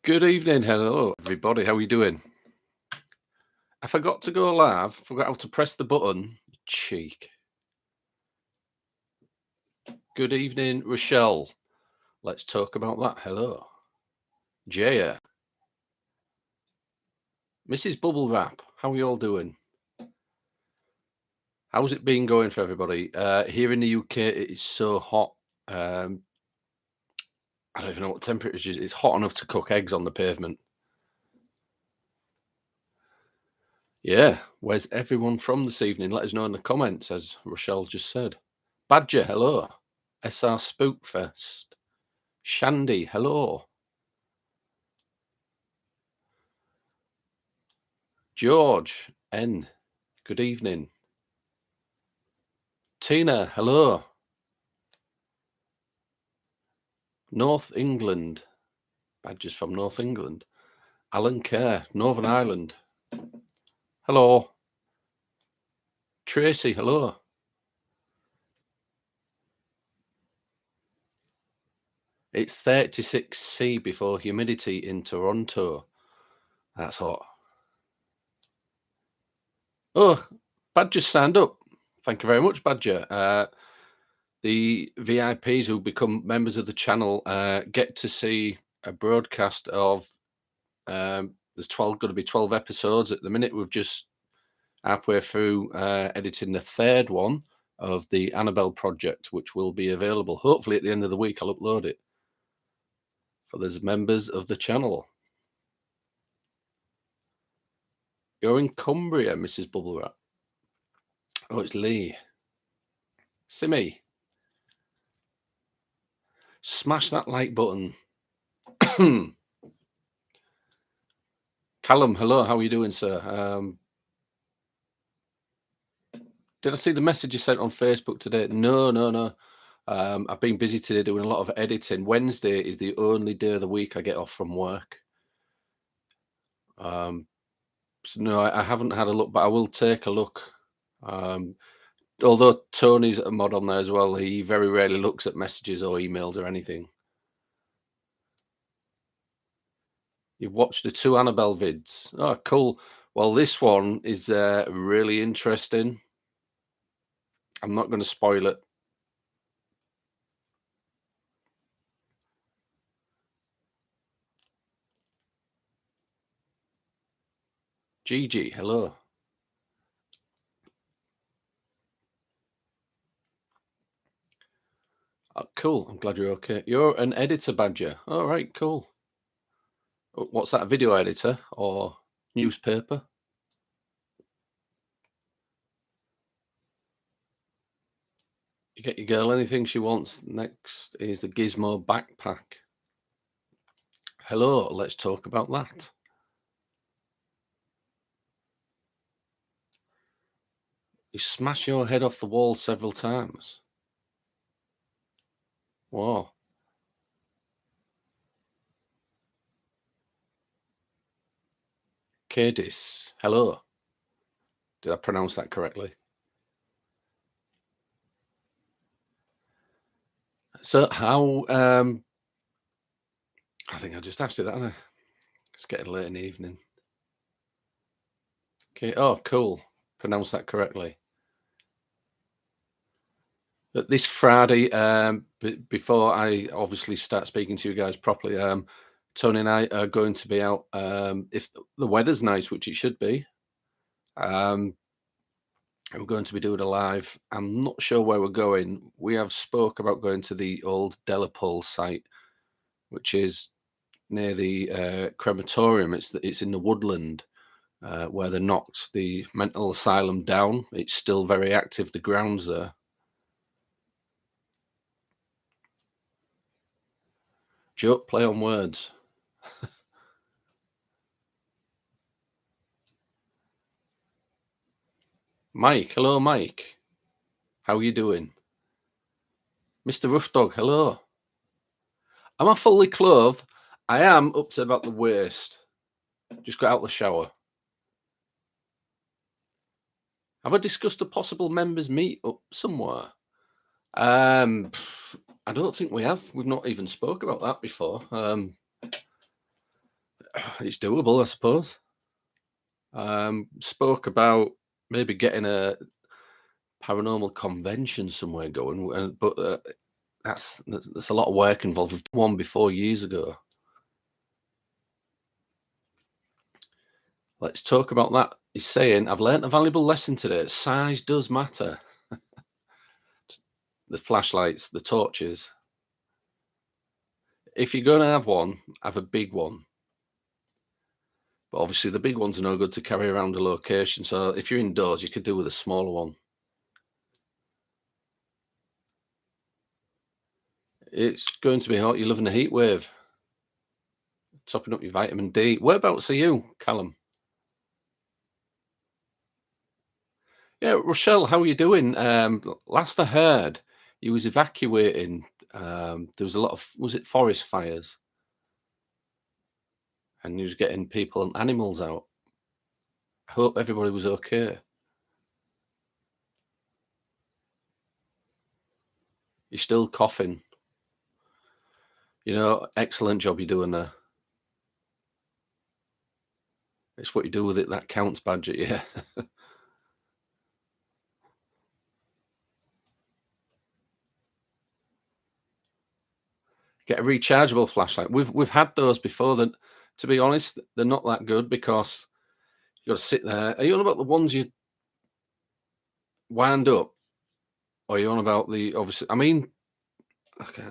Good evening. Hello, everybody. How are you doing? I forgot to go live. Forgot how to press the button. Cheek. Good evening, Rochelle. Let's talk about that. Hello. Jaya. Mrs. Bubble Wrap. How are you all doing? How's it been going for everybody? Here in the UK, it is so hot. I don't even know what temperature it is. It's hot enough to cook eggs on the pavement. Yeah. Where's everyone from this evening? Let us know in the comments, as Rochelle just said. Badger, hello. SR Spookfest. Shandy, hello. George N, good evening. Tina, hello. North England. Badgers from North England. Alan Kerr, Northern Ireland. Hello. Tracy, hello. It's 36C before humidity in Toronto. That's hot. Oh, Badger signed up. Thank you very much, Badger. The VIPs who become members of the channel get to see a broadcast of there's going to be 12 episodes at the minute. We've just halfway through editing the third one of the Annabelle project, which will be available hopefully at the end of the week. I'll upload it for those members of the channel. You're in Cumbria, Mrs. Bubble Wrap. Oh, it's Lee. Simmy. Smash that like button. Callum, hello. How are you doing, sir? Did I see the message you sent on Facebook today? No. I've been busy today doing a lot of editing. Wednesday is the only day of the week I get off from work. So no, I haven't had a look, but I will take a look. Although Tony's a mod on there as well, he very rarely looks at messages or emails or anything. You've watched the 2 Annabelle vids. Oh, cool. Well, this one is really interesting. I'm not going to spoil it. Gigi, hello. Oh, cool. I'm glad you're okay. You're an editor, Badger. All right, cool. What's that, a video editor or newspaper? You get your girl anything she wants. Next is the Gizmo backpack. Hello, let's talk about that. You smash your head off the wall several times. Wow. Cadis, hello. Did I pronounce that correctly? So how, I think I just asked it, haven't I? It's getting late in the evening. Okay, oh, cool. Pronounce that correctly. But this Friday, before I obviously start speaking to you guys properly, Tony and I are going to be out, if the weather's nice, which it should be. We're going to be doing a live. I'm not sure where we're going. We have spoke about going to the old Delapole site, which is near the crematorium. It's in the woodland where they knocked the mental asylum down. It's still very active, the grounds there. Joke, play on words. Mike, hello, Mike. How are you doing? Mr. Rough Dog, hello. Am I fully clothed? I am up to about the waist. Just got out the shower. Have I discussed a possible members meet up somewhere? I don't think we have. We've not even spoke about that before. It's doable, I suppose. Spoke about maybe getting a paranormal convention somewhere going, but that's a lot of work involved. We've done one before years ago. Let's talk about that. He's saying, I've learnt a valuable lesson today. Size does matter. The flashlights, the torches. If you're going to have one, have a big one. But obviously, the big ones are no good to carry around a location. So if you're indoors, you could do with a smaller one. It's going to be hot. You're loving the heat wave, topping up your vitamin D. Whereabouts are you, Callum? Yeah, Rochelle, how are you doing? Last I heard, he was evacuating. There was a lot of, was it forest fires? And he was getting people and animals out. I hope everybody was okay. You're still coughing. Excellent job you're doing there. It's what you do with it that counts, Badger. Yeah. Get a rechargeable flashlight. We've had those before. That, to be honest, they're not that good because you got to sit there. Are you on about the ones you wind up, or are you on about the obviously? I mean, okay,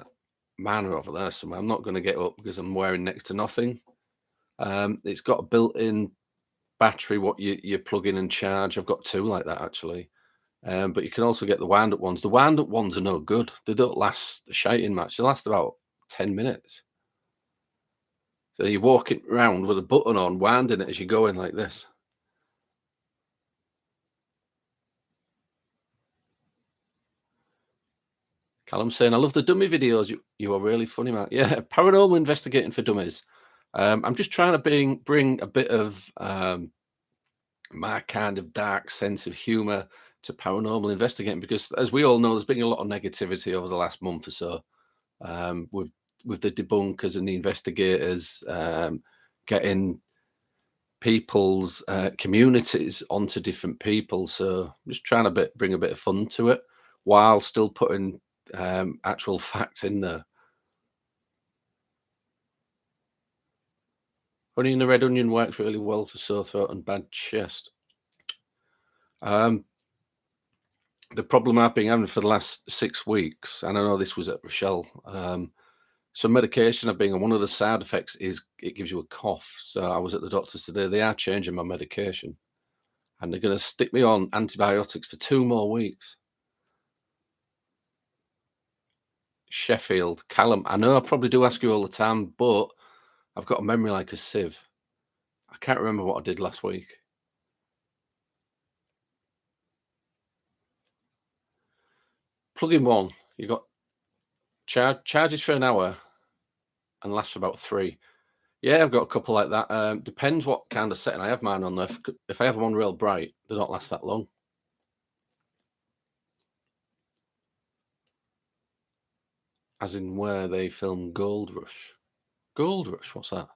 man are over there somewhere. I'm not going to get up because I'm wearing next to nothing. It's got a built-in battery. What you plug in and charge. I've got two like that actually. But you can also get the wind-up ones. The wind-up ones are no good. They don't last a shiting match. They last about 10 minutes. So you're walking around with a button on, winding it as you go in like this. Callum saying, I love the dummy videos. You are really funny, Matt. Yeah, paranormal investigating for dummies. I'm just trying to bring a bit of my kind of dark sense of humor to paranormal investigating because, as we all know, there's been a lot of negativity over the last month or so. With the debunkers and the investigators getting people's communities onto different people. So I'm just trying to bring a bit of fun to it while still putting actual facts in there. Honey in the red onion works really well for sore throat and bad chest. Um, the problem I've been having for the last 6 weeks, and I know this was at Rochelle, some medication I've been on, one of the side effects is it gives you a cough. So I was at the doctor's today. They are changing my medication and they're going to stick me on antibiotics for 2 more weeks. Sheffield, Callum. I know I probably do ask you all the time, but I've got a memory like a sieve. I can't remember what I did last week. Plug in one. You got charges for an hour and lasts for about 3. Yeah, I've got a couple like that. Depends what kind of setting I have mine on. There. If I have them on real bright, they don't last that long. As in where they film Gold Rush. Gold Rush, what's that?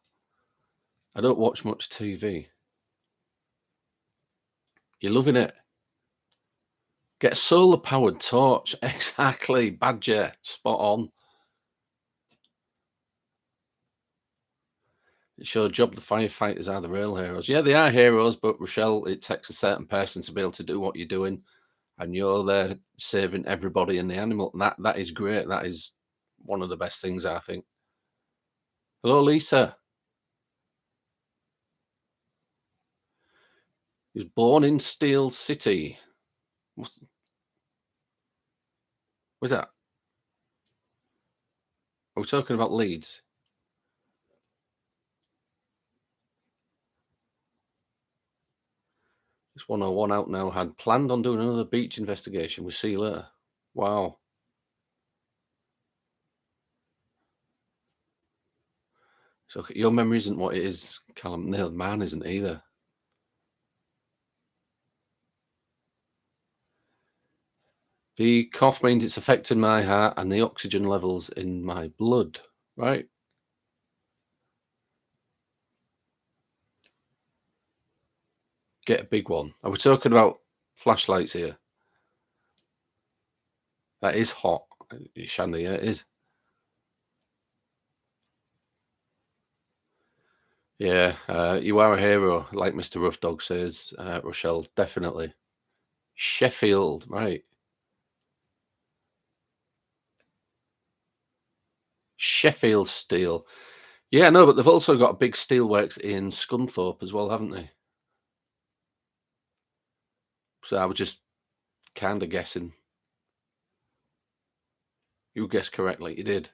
I don't watch much TV. You're loving it. Get a solar powered torch. Exactly. Badger. Spot on. It's your job. The firefighters are the real heroes. Yeah, they are heroes, but Rochelle, it takes a certain person to be able to do what you're doing. And you're there saving everybody and the animal. And that is great. That is one of the best things, I think. Hello, Lisa. He was born in Steel City. What was that? Are we talking about Leeds? It's 101 out now. Had planned on doing another beach investigation. We'll see you later. Wow. So your memory isn't what it is, Callum. No, mine isn't either. The cough means it's affecting my heart and the oxygen levels in my blood, right? get a big one. Are we talking about flashlights here? That is hot, Shandy. Yeah, it is. Yeah, you are a hero, like Mr. Rough Dog says, Rochelle. Definitely. Sheffield, right? Sheffield Steel. Yeah, no, but they've also got a big steelworks in Scunthorpe as well, haven't they? So I was just kind of guessing. You guessed correctly. You did.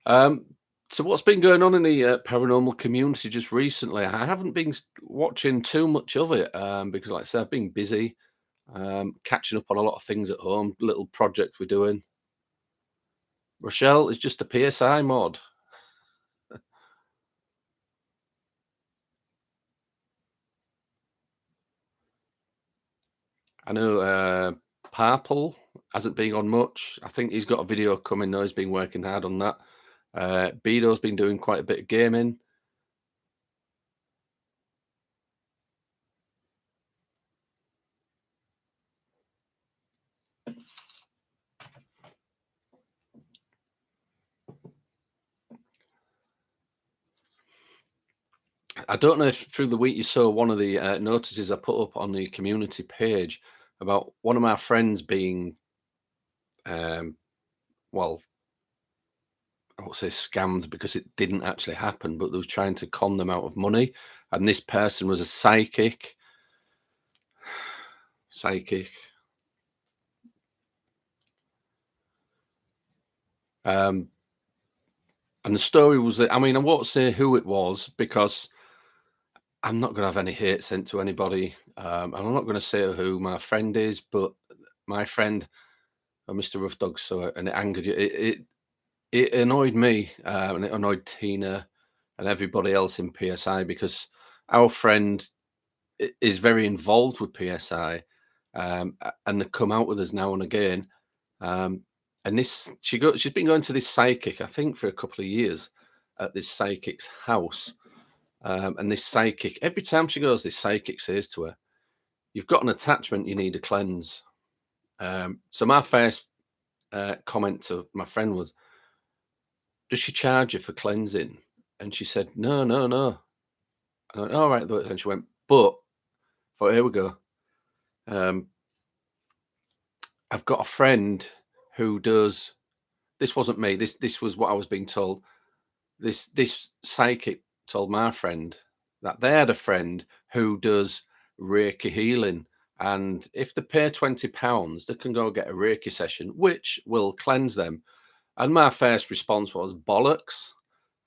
um, so what's been going on in the paranormal community just recently? I haven't been watching too much of it because, like I said, I've been busy catching up on a lot of things at home, little projects we're doing. Rochelle is just a PSI mod. I know Parple hasn't been on much. I think he's got a video coming now. He's been working hard on that. Bedo's been doing quite a bit of gaming. I don't know if through the week you saw one of the notices I put up on the community page about one of my friends being, um, well, I won't say scammed because it didn't actually happen, but they was trying to con them out of money. And this person was a psychic. Psychic. Um, and the story was that, I mean, I won't say who it was because I'm not going to have any hate sent to anybody. And I'm not going to say who my friend is, but my friend, Mr. Rough Dog, saw it and it angered you. It annoyed me and it annoyed Tina and everybody else in PSI because our friend is very involved with PSI and they come out with us now and again. Um, and this, she's been going to this psychic, I think, for a couple of years at this psychic's house. And this psychic, every time she goes, this psychic says to her, "You've got an attachment, you need a cleanse." So my first comment to my friend was, "Does she charge you for cleansing?" And she said, "No, no, no." I went, "All right." And she went, "But," for here we go. Um, I've got a friend who does. This wasn't me. This was what I was being told. This psychic told my friend that they had a friend who does Reiki healing, and if they pay £20, they can go get a Reiki session, which will cleanse them. And my first response was bollocks,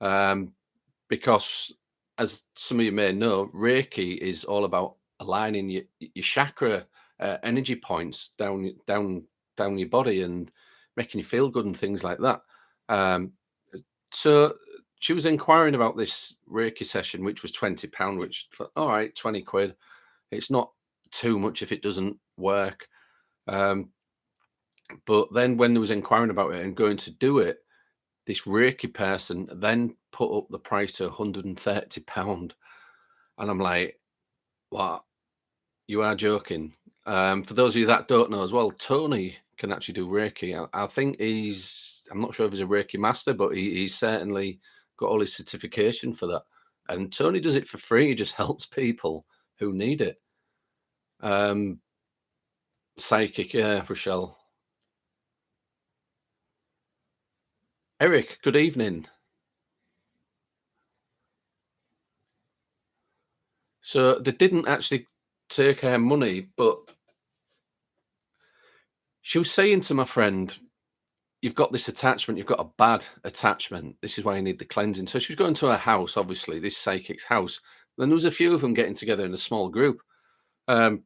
um, because as some of you may know, Reiki is all about aligning your chakra energy points down your body and making you feel good and things like that. Um, so she was inquiring about this Reiki session, which was £20, which all right, 20 quid. It's not too much if it doesn't work. Um, but then when there was inquiring about it and going to do it, this Reiki person then put up the price to £130. And I'm like, what? You are joking. For those of you that don't know as well, Tony can actually do Reiki. I think I'm not sure if he's a Reiki master, but he's certainly got all his certification for that. And Tony does it for free. He just helps people who need it. Um, Psychic, yeah, Rochelle. Eric, good evening. So they didn't actually take her money, but she was saying to my friend, "You've got this attachment, you've got a bad attachment. This is why you need the cleansing." So she was going to her house, obviously, this psychic's house. Then there was a few of them getting together in a small group. Um,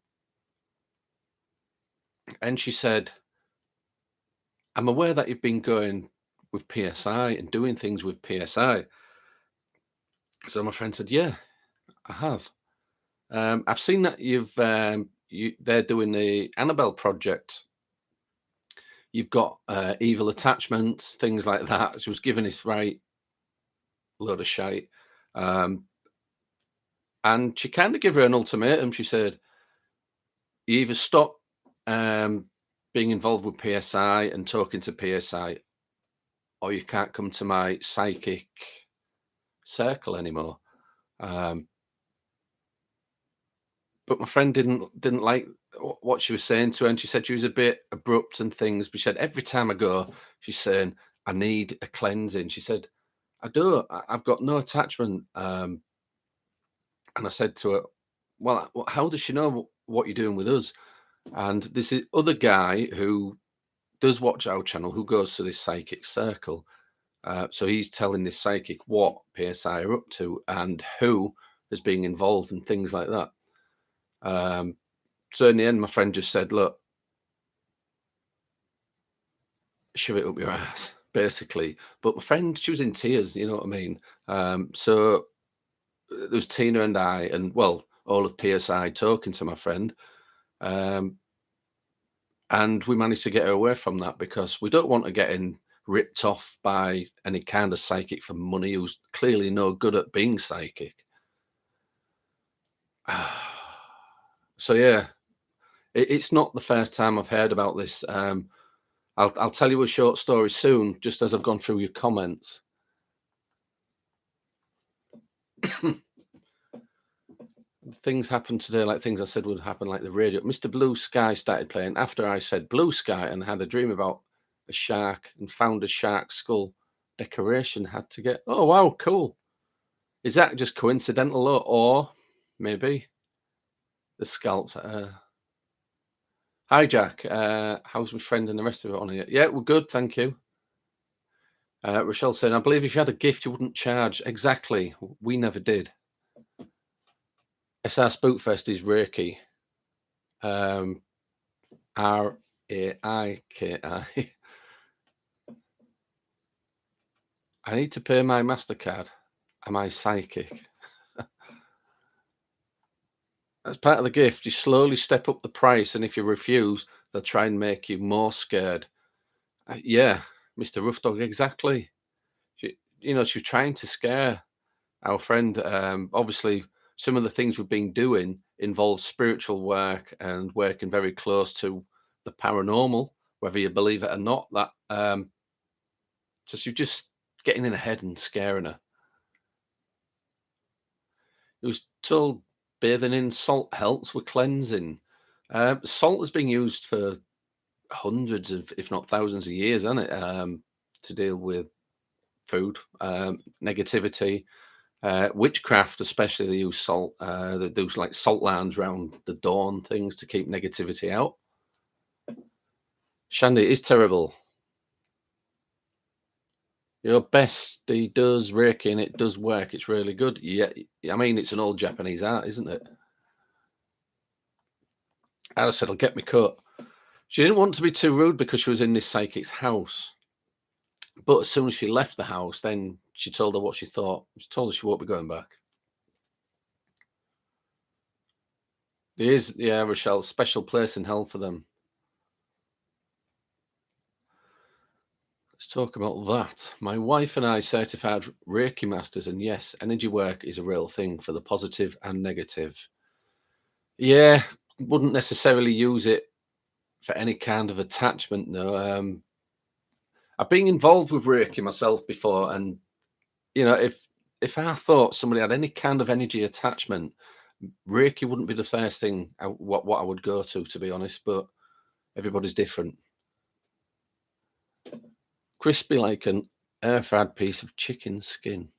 and she said, "I'm aware that you've been going with PSI and doing things with PSI." So my friend said, "Yeah, I have. I've seen that they're doing the Annabelle project. you've got evil attachments, things like that. She was giving this right load of shite. Um, and she kind of gave her an ultimatum. She said, you either stop um, being involved with PSI and talking to PSI, or you can't come to my psychic circle anymore. Um, but my friend didn't like what she was saying to her, and she said she was a bit abrupt and things. But she said every time I go, she's saying I need a cleansing. She said I do. I've got no attachment. And I said to her, "Well, how does she know what you're doing with us?" And this is other guy who does watch our channel who goes to this psychic circle. So he's telling this psychic what PSI are up to and who is being involved and things like that. Um, so in the end, my friend just said, "Look, shove it up your ass," basically. But my friend, she was in tears. You know what I mean? So there was Tina and I, and well, all of PSI talking to my friend. Um, and we managed to get her away from that because we don't want her getting ripped off by any kind of psychic for money who's clearly no good at being psychic. So yeah, it's not the first time I've heard about this. I'll tell you a short story soon, just as I've gone through your comments. Things happened today, like things I said would happen, like the radio. Mr. Blue Sky started playing after I said blue sky and had a dream about a shark and found a shark skull decoration. Had to get. Oh wow, cool. Is that just coincidental or maybe the scalp? Hi Jack, how's my friend and the rest of it on here? Yeah, we're good, thank you. Rochelle saying, I believe if you had a gift, you wouldn't charge. Exactly, we never did. SR Spookfest is Reiki. Raiki. I need to pay my MasterCard. Am I psychic? That's part of the gift. You slowly step up the price, and if you refuse, they'll try and make you more scared. Yeah, Mr. Rough Dog, exactly. She's trying to scare our friend. Obviously, some of the things we've been doing involve spiritual work and working very close to the paranormal, whether you believe it or not. So she's just getting in her head and scaring her. It was told bathing in salt helps with cleansing. Salt has been used for hundreds of, if not thousands of years, hasn't it? To deal with food, negativity, witchcraft, especially they use salt. They do like salt lands around the door and things to keep negativity out. Shandy, it is terrible. Your bestie does Reiki and it does work. It's really good. Yeah, I mean, it's an old Japanese art, isn't it? Alice said, I'll get me cut. She didn't want to be too rude because she was in this psychic's house. But as soon as she left the house, then she told her what she thought. She told her she won't be going back. There is, yeah, Rochelle, special place in hell for them. Let's talk about that. My wife and I certified Reiki masters, and yes, energy work is a real thing for the positive and negative. Yeah, wouldn't necessarily use it for any kind of attachment, no. I've been involved with Reiki myself before, and if I thought somebody had any kind of energy attachment, Reiki wouldn't be the first thing what I would go to be honest. But everybody's different. Crispy like an air fried piece of chicken skin.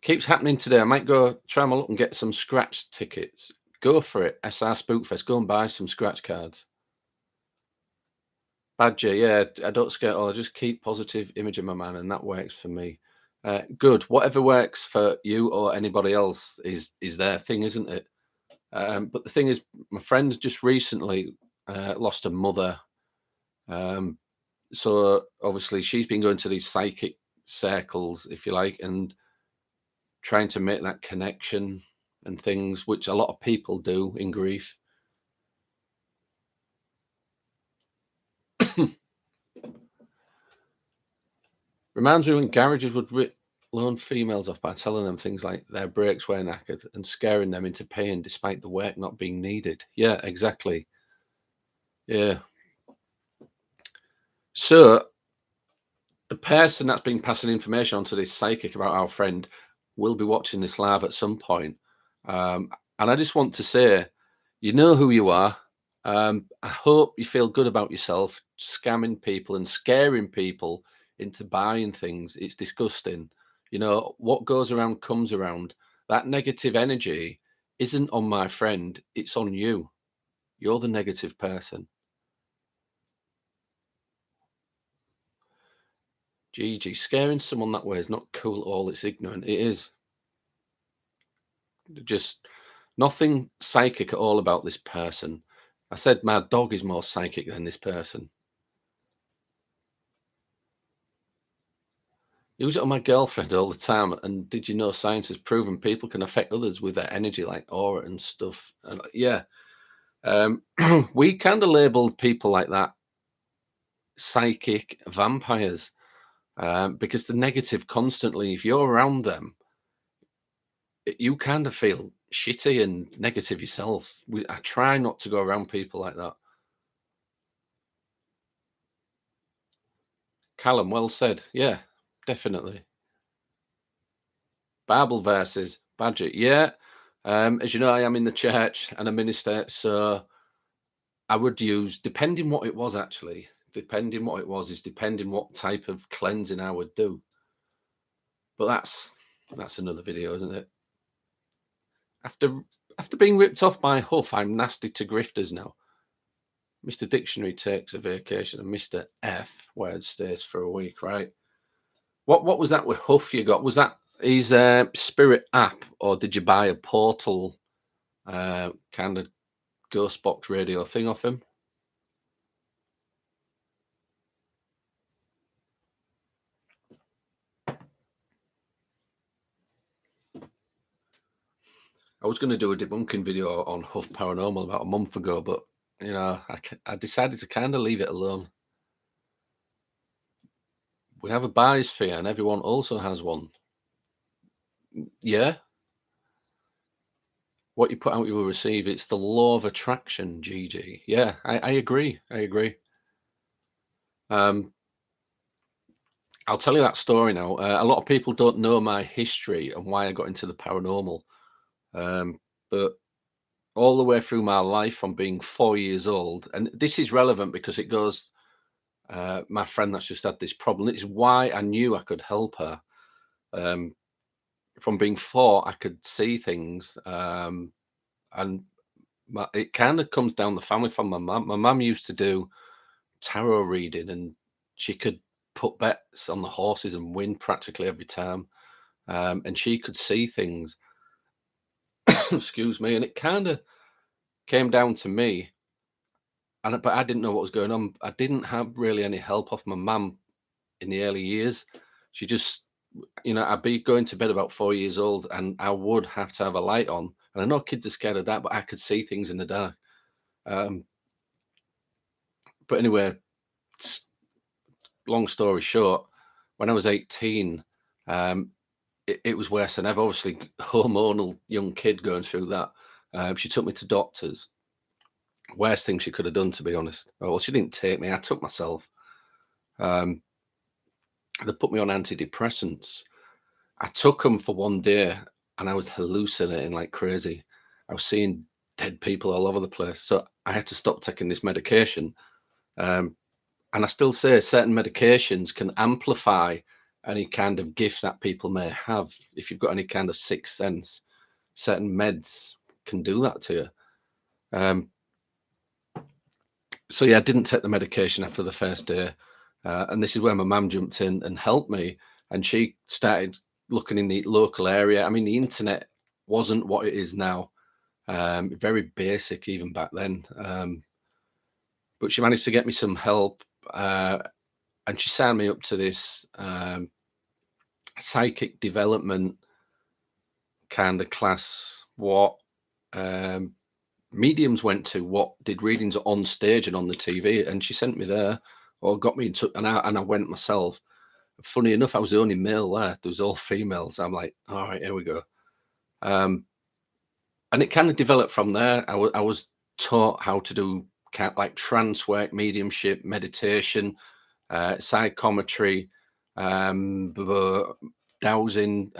Keeps happening today. I might go try my luck and get some scratch tickets. Go for it. SR Spookfest. Go and buy some scratch cards. Badger, yeah, I don't scare at all. I just keep positive image of my man, and that works for me. Good. Whatever works for you or anybody else is their thing, isn't it? But the thing is, my friend just recently lost a mother. So obviously she's been going to these psychic circles, if you like, and trying to make that connection and things, which a lot of people do in grief. Reminds me when garages would rip lone females off by telling them things like their brakes were knackered and scaring them into paying despite the work not being needed. Yeah, exactly. Yeah. So the person that's been passing information on to this psychic about our friend will be watching this live at some point. Um, and I just want to say, you know who you are. I hope you feel good about yourself, scamming people and scaring people into buying things. It's disgusting. You know, what goes around comes around. That negative energy isn't on my friend, it's on you. You're the negative person. Gigi, scaring someone that way is not cool at all. It's ignorant. It is. Just nothing psychic at all about this person. I said my dog is more psychic than this person. Use it on my girlfriend all the time. And did you know science has proven people can affect others with their energy, like aura and stuff? And yeah, we kind of labeled people like that psychic vampires because the negative constantly. If you're around them, you kind of feel shitty and negative yourself. I try not to go around people like that. Callum, well said. Yeah, definitely. Bible verses, Badger. Yeah. As you know, I am in the church and a minister, so I would use, depending what it was actually, depending what it was, is depending what type of cleansing I would do. But that's another video, isn't it? After after being ripped off by Huff, I'm nasty to grifters now. Mr. Dictionary takes a vacation and Mr. F word stays for a week, right? What was that with Huff you got? Was that his spirit app, or did you buy a portal kind of ghost box radio thing off him? I was going to do a debunking video on Huff Paranormal about a month ago, but you know, I decided to kind of leave it alone. We have a buyer's fee, and everyone also has one. Yeah, what you put out, you will receive. It's the law of attraction, GG. Yeah, I agree. I agree. Um, I'll tell you that story now. A lot of people don't know my history and why I got into the paranormal. But all the way through my life from being 4 years old, and this is relevant because it goes, my friend that's just had this problem. It's why I knew I could help her. Um, from being four, I could see things. And it kind of comes down the family from my mum. My mum used to do tarot reading, and she could put bets on the horses and win practically every time. And she could see things. Excuse me. And it kind of came down to me, but I didn't know what was going on. I didn't have really any help off my mum in the early years. She just, I'd be going to bed about 4 years old, and I would have to have a light on. And I know kids are scared of that, but I could see things in the dark. Um, but anyway, long story short, when I was 18, um, it was worse than ever. Obviously, hormonal young kid going through that. She took me to doctors. Worst thing she could have done, to be honest. Oh, well, she didn't take me. I took myself. Um, they put me on antidepressants. I took them for 1 day, and I was hallucinating like crazy. I was seeing dead people all over the place. So I had to stop taking this medication. Um, and I still say certain medications can amplify any kind of gift that people may have. If you've got any kind of sixth sense, certain meds can do that to you. So yeah, I didn't take the medication after the first day, and this is where my mum jumped in and helped me, and she started looking in the local area. I mean, the internet wasn't what it is now, very basic even back then. But she managed to get me some help, and she signed me up to this psychic development kind of class. What um, mediums went to, what did readings on stage and on the TV, and she sent me there, or got me into, and I went myself. Funny enough, I was the only male there. There was all females. I'm like, all right, here we go. Um, and it kind of developed from there. I was taught how to do like trance work, mediumship, meditation, psychometry, dowsing,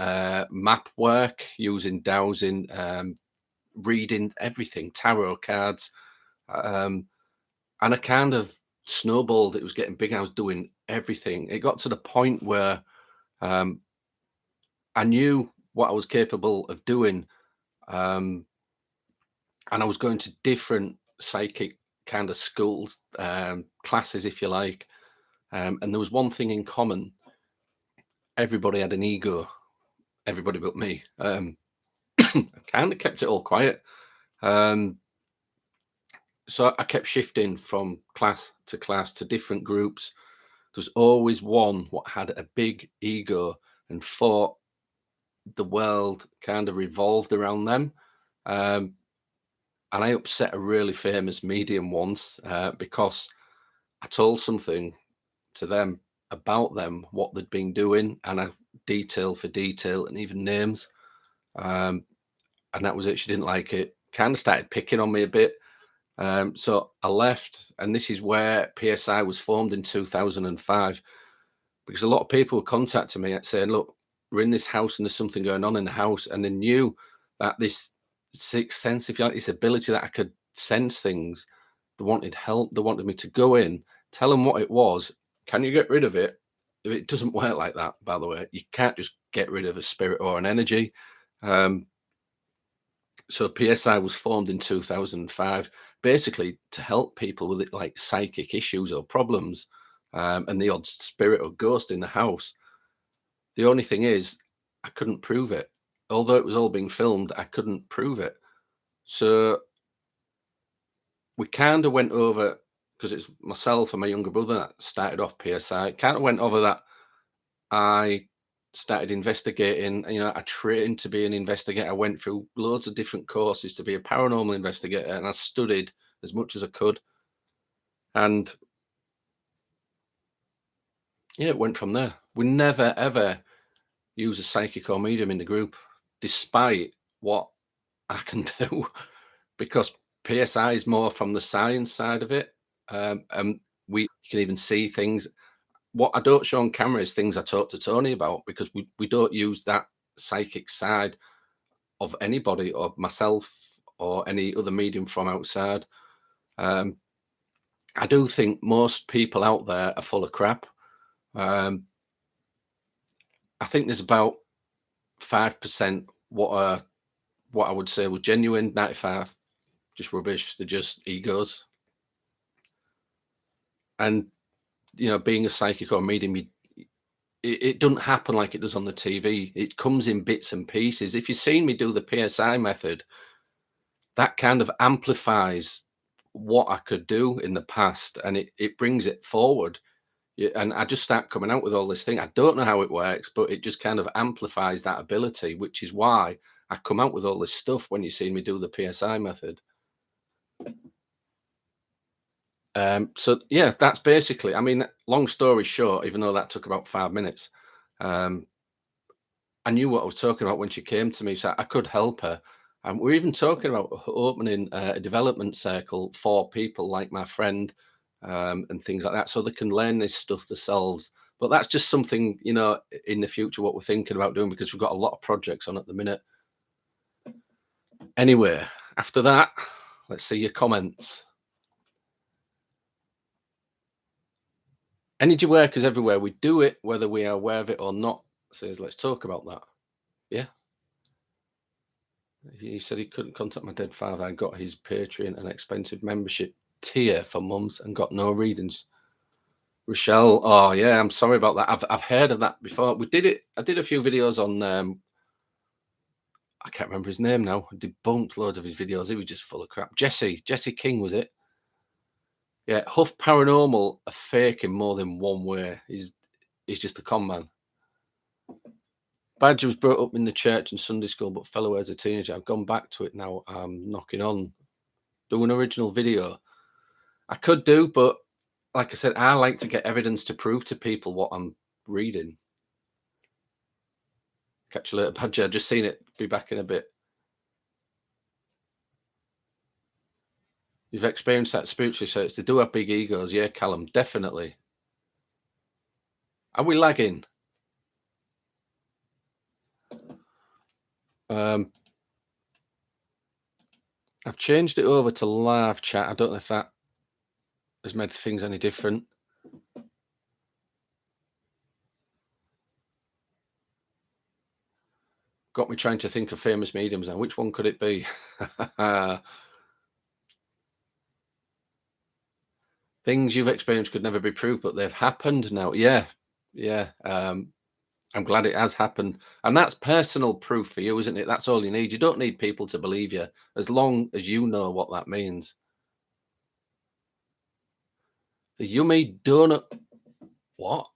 map work, using dowsing, reading everything, tarot cards. Um, and I kind of snowballed. It was getting big. I was doing everything. It got to the point where um, I knew what I was capable of doing. Um, and I was going to different psychic kind of schools, classes, if you like. And there was one thing in common: everybody had an ego, everybody but me. I kind of kept it all quiet. Um, so I kept shifting from class to different groups. There's always one what had a big ego and thought the world kind of revolved around them. Um, and I upset a really famous medium once because I told something to them about them, what they'd been doing, and I detail for detail and even names. Um, and that was it. She didn't like it. Kind of started picking on me a bit. So I left, and this is where PSI was formed in 2005, because a lot of people were contacting me saying, "Look, we're in this house, and there's something going on in the house," and they knew that this sixth sense, if you like, this ability that I could sense things. They wanted help. They wanted me to go in, tell them what it was. Can you get rid of it? It doesn't work like that, by the way. You can't just get rid of a spirit or an energy. Um, so PSI was formed in 2005, basically to help people with it, like psychic issues or problems, and the odd spirit or ghost in the house. The only thing is, I couldn't prove it. Although it was all being filmed, I couldn't prove it. So we kind of went over, because it's myself and my younger brother that started off PSI. Kind of went over that. I started investigating. I trained to be an investigator. I went through loads of different courses to be a paranormal investigator, and I studied as much as I could. And yeah, it went from there. We never ever use a psychic or medium in the group, despite what I can do, because PSI is more from the science side of it. And we can even see things. What I don't show on camera is things I talk to Tony about, because we don't use that psychic side of anybody or myself or any other medium from outside. Um, I do think most people out there are full of crap. Um, I think there's about 5% what I would say was genuine, 95 just rubbish. They're just egos. And being a psychic or medium, it doesn't happen like it does on the TV. It comes in bits and pieces. If you've seen me do the PSI method, that kind of amplifies what I could do in the past, and it brings it forward. Yeah, and I just start coming out with all this thing. I don't know how it works, but it just kind of amplifies that ability, which is why I come out with all this stuff when you see me do the PSI method. So yeah, that's basically. I mean, long story short, even though that took about 5 minutes, um, I knew what I was talking about when she came to me, so I could help her. And we're even talking about opening a development circle for people like my friend, and things like that, so they can learn this stuff themselves. But that's just something, in the future, what we're thinking about doing, because we've got a lot of projects on at the minute. Anyway, after that, let's see your comments. Energy work is everywhere. We do it whether we are aware of it or not. Says, let's talk about that. Yeah. He said he couldn't contact my dead father. I got his Patreon and expensive membership tier for mums and got no readings. Rochelle, oh yeah, I'm sorry about that. I've heard of that before. We did it. I did a few videos on. I can't remember his name now. I debunked loads of his videos. He was just full of crap. Jesse King, was it? Yeah, Huff Paranormal are fake in more than one way. He's just a con man. Badger was brought up in the church and Sunday school, but fell away as a teenager. I've gone back to it now. I'm knocking on. Do an original video. I could do, but like I said, I like to get evidence to prove to people what I'm reading. Catch you later, Badger. I've just seen it. Be back in a bit. You've experienced that spiritually, so they do have big egos. Yeah, Callum, definitely. Are we lagging? I've changed it over to live chat. I don't know if that has made things any different. Got me trying to think of famous mediums now. Which one could it be? Things you've experienced could never be proved, but they've happened now. Yeah. I'm glad it has happened. And that's personal proof for you, isn't it? That's all you need. You don't need people to believe you, as long as you know what that means. The yummy donut. What?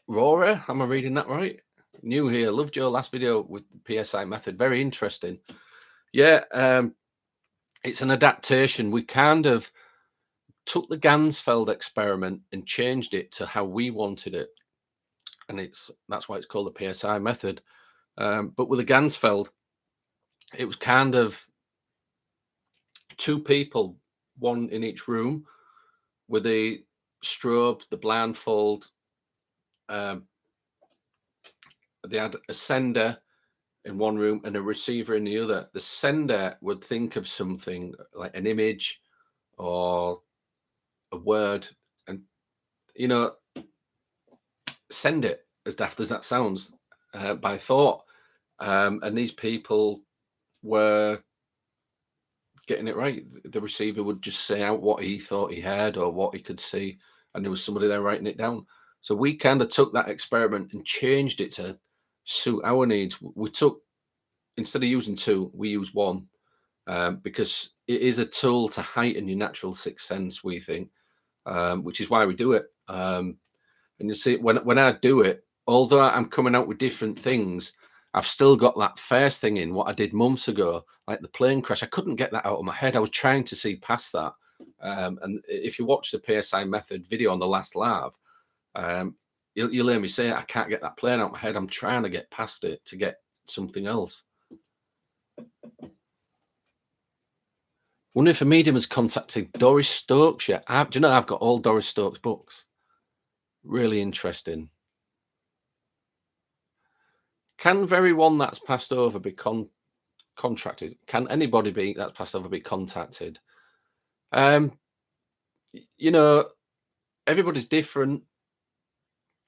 Rora? Am I reading that right? New here. Loved your last video with the PSI method. Very interesting. Yeah, it's an adaptation. We kind of took the Gansfeld experiment and changed it to how we wanted it. And that's why it's called the PSI method. But with the Gansfeld, it was kind of two people, one in each room, with a strobe, the blindfold. They had a sender in one room and a receiver in the other. The sender would think of something like an image or a word and, send it, as daft as that sounds, by thought. And these people were getting it right. The receiver would just say out what he thought he heard or what he could see, and there was somebody there writing it down. So we kind of took that experiment and changed it to suit our needs. We took, instead of using two, we use one, because it is a tool to heighten your natural sixth sense, we think, which is why we do it. And you see, when I do it, although I'm coming out with different things, I've still got that first thing in what I did months ago, like the plane crash. I couldn't get that out of my head. I was trying to see past that. And if you watch the PSI method video on the last live, you'll hear me say, I can't get that plane out of my head. I'm trying to get past it to get something else. Wonder if a medium has contacted Doris Stokes yet. Do you know I've got all Doris Stokes books? Really interesting. Can very one that's passed over be contracted? Can anybody be that's passed over be contacted? Everybody's different.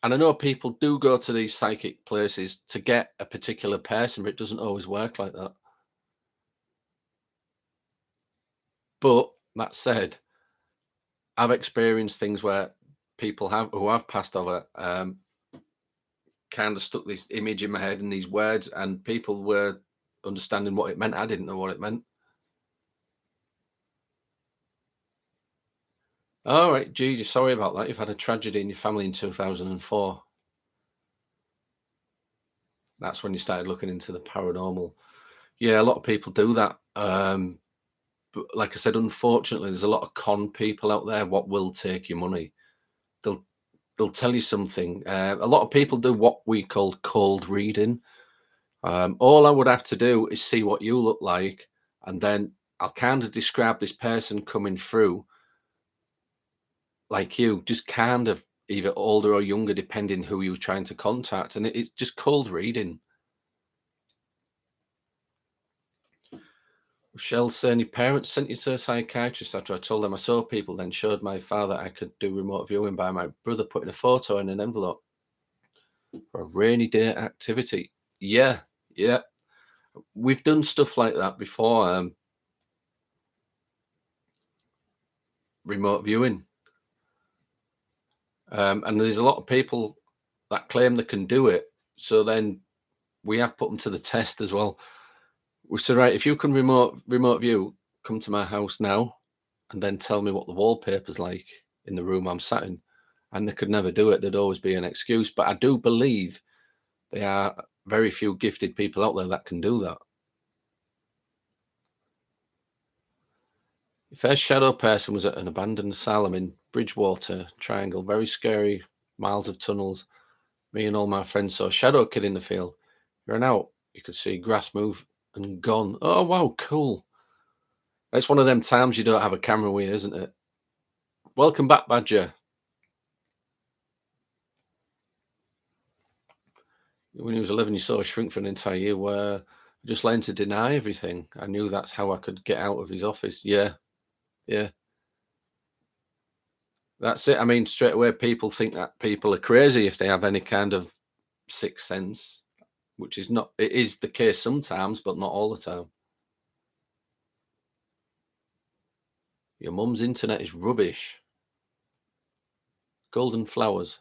And I know people do go to these psychic places to get a particular person, but it doesn't always work like that. But that said, I've experienced things where people who have passed over kind of stuck this image in my head and these words, and people were understanding what it meant. I didn't know what it meant. All right, Gigi, sorry about that. You've had a tragedy in your family in 2004. That's when you started looking into the paranormal. Yeah, a lot of people do that. But like I said, unfortunately, there's a lot of con people out there. What will take your money? They'll tell you something. A lot of people do what we call cold reading. All I would have to do is see what you look like, and then I'll kind of describe this person coming through like you, just kind of either older or younger, depending who you're trying to contact. And it's just cold reading. Michelle saying, your parents sent you to a psychiatrist after I told them I saw people, then showed my father I could do remote viewing by my brother putting a photo in an envelope for a rainy day activity. Yeah. We've done stuff like that before. Remote viewing. And there's a lot of people that claim they can do it. So then we have put them to the test as well. We said, right, if you can remote view, come to my house now and then tell me what the wallpaper's like in the room I'm sat in. And they could never do it. There'd always be an excuse. But I do believe there are very few gifted people out there that can do that. The first shadow person was at an abandoned asylum in Bridgewater Triangle. Very scary, miles of tunnels. Me and all my friends saw a shadow kid in the field. Ran out. You could see grass move and gone. Oh, wow, cool. It's one of them times you don't have a camera with you, isn't it? Welcome back, Badger. When he was 11, you saw a shrink for an entire year where I just learned to deny everything. I knew that's how I could get out of his office. Yeah, yeah. That's it. I mean, straight away, people think that people are crazy if they have any kind of sixth sense, which is not, it is the case sometimes, but not all the time. Your mum's internet is rubbish. Golden flowers.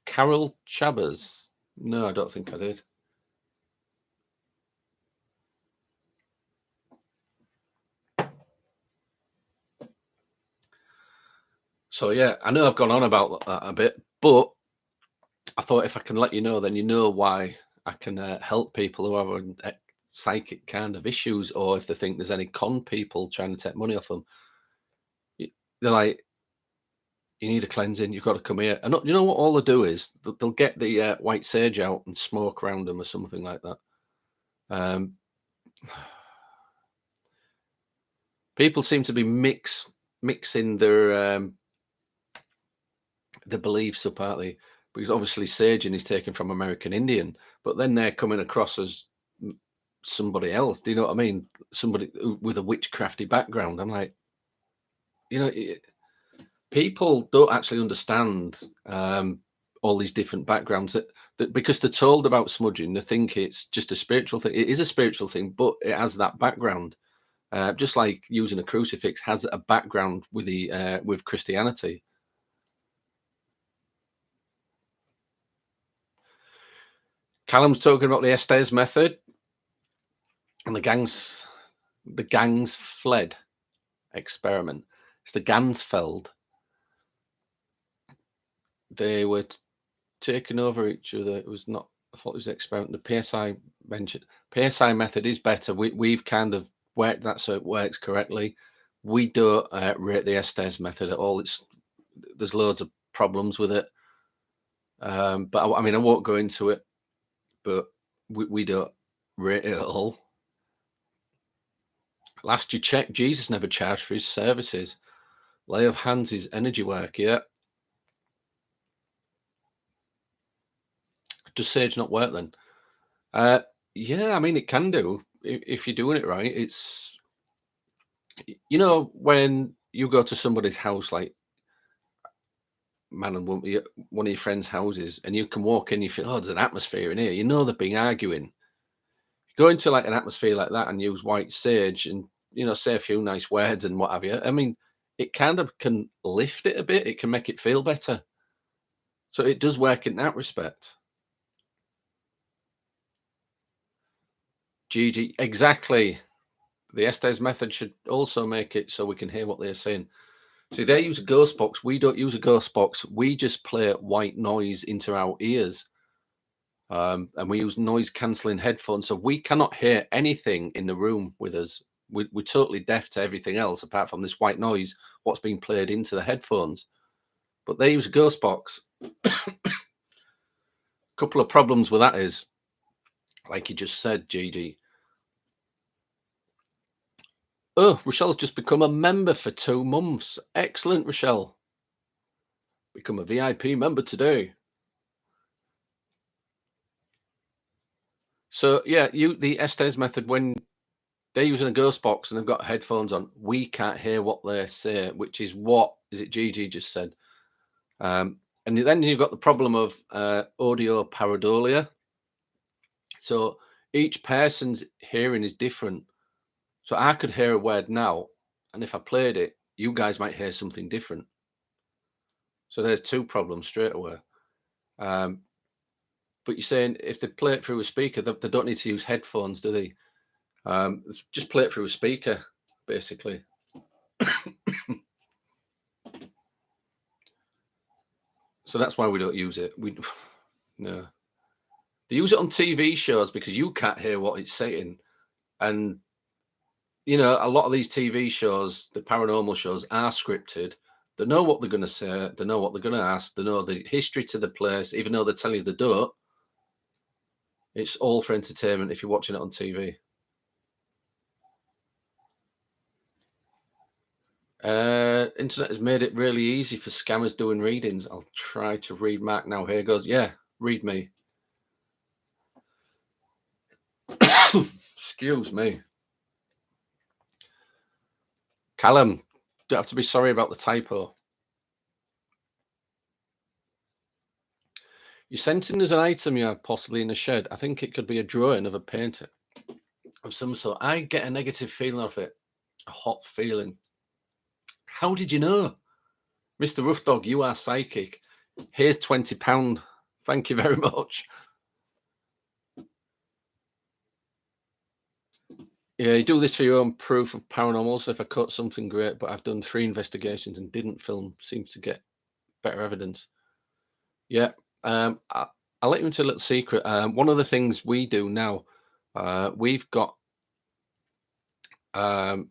Carol Chabbers. No, I don't think I did. So yeah, I know I've gone on about that a bit, but I thought if I can let you know, then you know why I can help people who have psychic kind of issues, or if they think there's any con people trying to take money off them. They're like, you need a cleansing, you've got to come here. And you know what all they do is they'll get the white sage out and smoke around them or something like that. Um, people seem to be mixing their beliefs up, aren't they? Because obviously saging is taken from American Indian, but then they're coming across as somebody else. Do you know what I mean? Somebody with a witchcrafty background. I'm like, you know, people don't actually understand all these different backgrounds that because they're told about smudging, they think it's just a spiritual thing. It is a spiritual thing, but it has that background. Just like using a crucifix has a background with the with Christianity. Callum's talking about the Estes method and the gangs fled experiment. It's the Gansfeld. They were taking over each other. It was not. I thought it was the experiment. The PSI mentioned PSI method is better. We've kind of worked that so it works correctly. We don't rate the Estes method at all. There's loads of problems with it. But I mean, I won't go into it. But we don't rate it at all. Last you checked, Jesus never charged for his services. Lay of hands is energy work. Yeah. Does sage not work then? Yeah, I mean it can do if you're doing it right. It's when you go to somebody's house, like man and woman, one of your friends' houses, and you can walk in, you feel, oh, there's an atmosphere in here. You know they've been arguing. Go into like an atmosphere like that and use white sage and say a few nice words and what have you. I mean, it kind of can lift it a bit. It can make it feel better. So it does work in that respect. Gigi, exactly. The Estes method should also make it so we can hear what they're saying. See, they use a ghost box. We don't use a ghost box. We just play white noise into our ears. And we use noise cancelling headphones. So we cannot hear anything in the room with us. We're totally deaf to everything else apart from this white noise, what's being played into the headphones. But they use a ghost box. Couple of problems with that is, like you just said, Gigi. Oh, Rochelle's just become a member for 2 months. Excellent, Rochelle. Become a VIP member today. So yeah, the Estes method, when they're using a ghost box and they've got headphones on, we can't hear what they say, which is what is it Gigi just said. And then you've got the problem of audio pareidolia. So each person's hearing is different. So I could hear a word now, and if I played it, you guys might hear something different. So there's 2 problems straight away. But you're saying if they play it through a speaker, they don't need to use headphones, do they? Just play it through a speaker, basically. So that's why we don't use it. No. They use it on TV shows because you can't hear what it's saying. And, a lot of these TV shows, the paranormal shows, are scripted. They know what they're going to say. They know what they're going to ask. They know the history to the place, even though they tell you they don't. It's all for entertainment if you're watching it on TV. Internet has made it really easy for scammers doing readings. I'll try to read Mark now. Here goes. Yeah, read me. Excuse me. Callum, don't have to be sorry about the typo. You sent in as an item you have possibly in the shed. I think it could be a drawing of a painter of some sort. I get a negative feeling of it, a hot feeling. How did you know? Mr. Rough Dog, you are psychic. Here's £20. Thank you very much. Yeah, you do this for your own proof of paranormal. So if I caught something great, but I've done 3 investigations and didn't film, seems to get better evidence. Yeah. I'll let you into a little secret. One of the things we do now, we've got I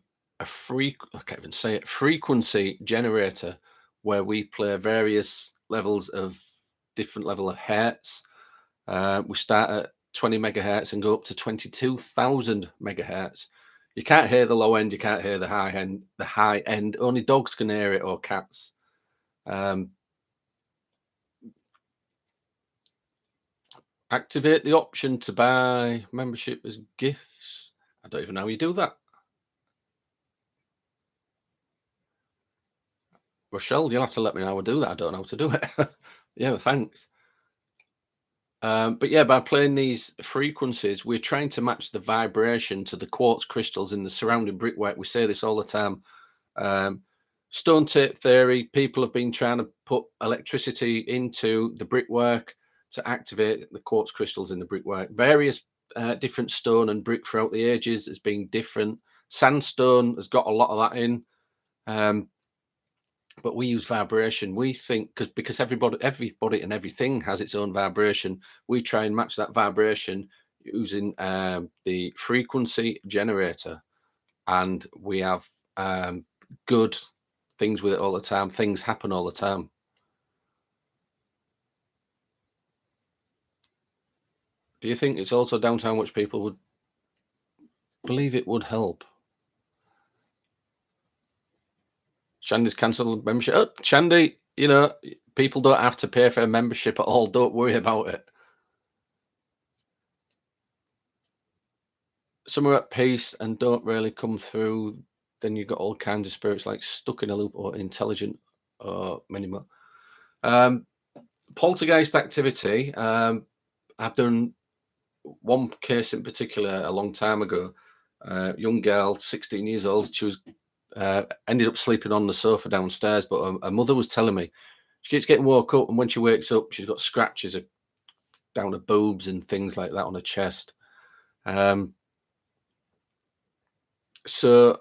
can't even say it, frequency generator where we play various levels of different level of hertz. We start at 20 megahertz and go up to 22,000 megahertz. You can't hear the low end, you can't hear the high end. The high end, only dogs can hear it or cats. Activate the option to buy membership as gifts. I don't even know how you do that. Rochelle, you'll have to let me know how to do that. I don't know how to do it. Yeah, well, thanks. But yeah, by playing these frequencies, we're trying to match the vibration to the quartz crystals in the surrounding brickwork. We say this all the time. Stone tape theory, people have been trying to put electricity into the brickwork to activate the quartz crystals in the brickwork. Various different stone and brick throughout the ages has been different. Sandstone has got a lot of that in. But we use vibration. We think because everybody and everything has its own vibration. We try and match that vibration using the frequency generator, and we have good things with it all the time. Things happen all the time. Do you think it's also down to how much people would believe it would help? Shandy's cancelled membership. Oh, Shandy, people don't have to pay for a membership at all. Don't worry about it. Some are at peace and don't really come through. Then you've got all kinds of spirits like stuck in a loop or intelligent or many more. Poltergeist activity. I've done one case in particular a long time ago. Young girl, 16 years old. She was ended up sleeping on the sofa downstairs, but her mother was telling me she keeps getting woke up, and when she wakes up, she's got scratches down her boobs and things like that on her chest. So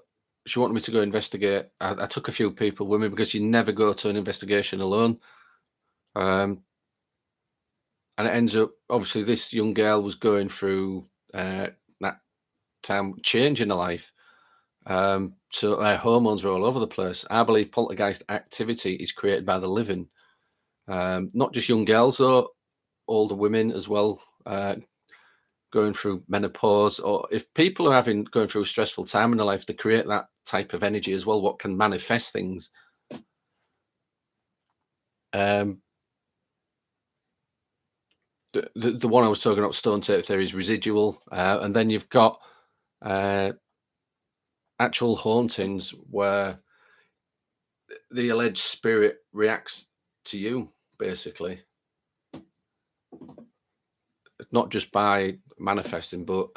she wanted me to go investigate. I took a few people with me because you never go to an investigation alone. And it ends up, obviously, this young girl was going through that time change in her life. So her hormones are all over the place. I believe poltergeist activity is created by the living. Not just young girls, though, older women as well, going through menopause, or if people are going through a stressful time in their life, they create that type of energy as well, what can manifest things. The one I was talking about, stone tape theory, is residual, and then you've got actual hauntings where the alleged spirit reacts to you, basically, not just by manifesting, but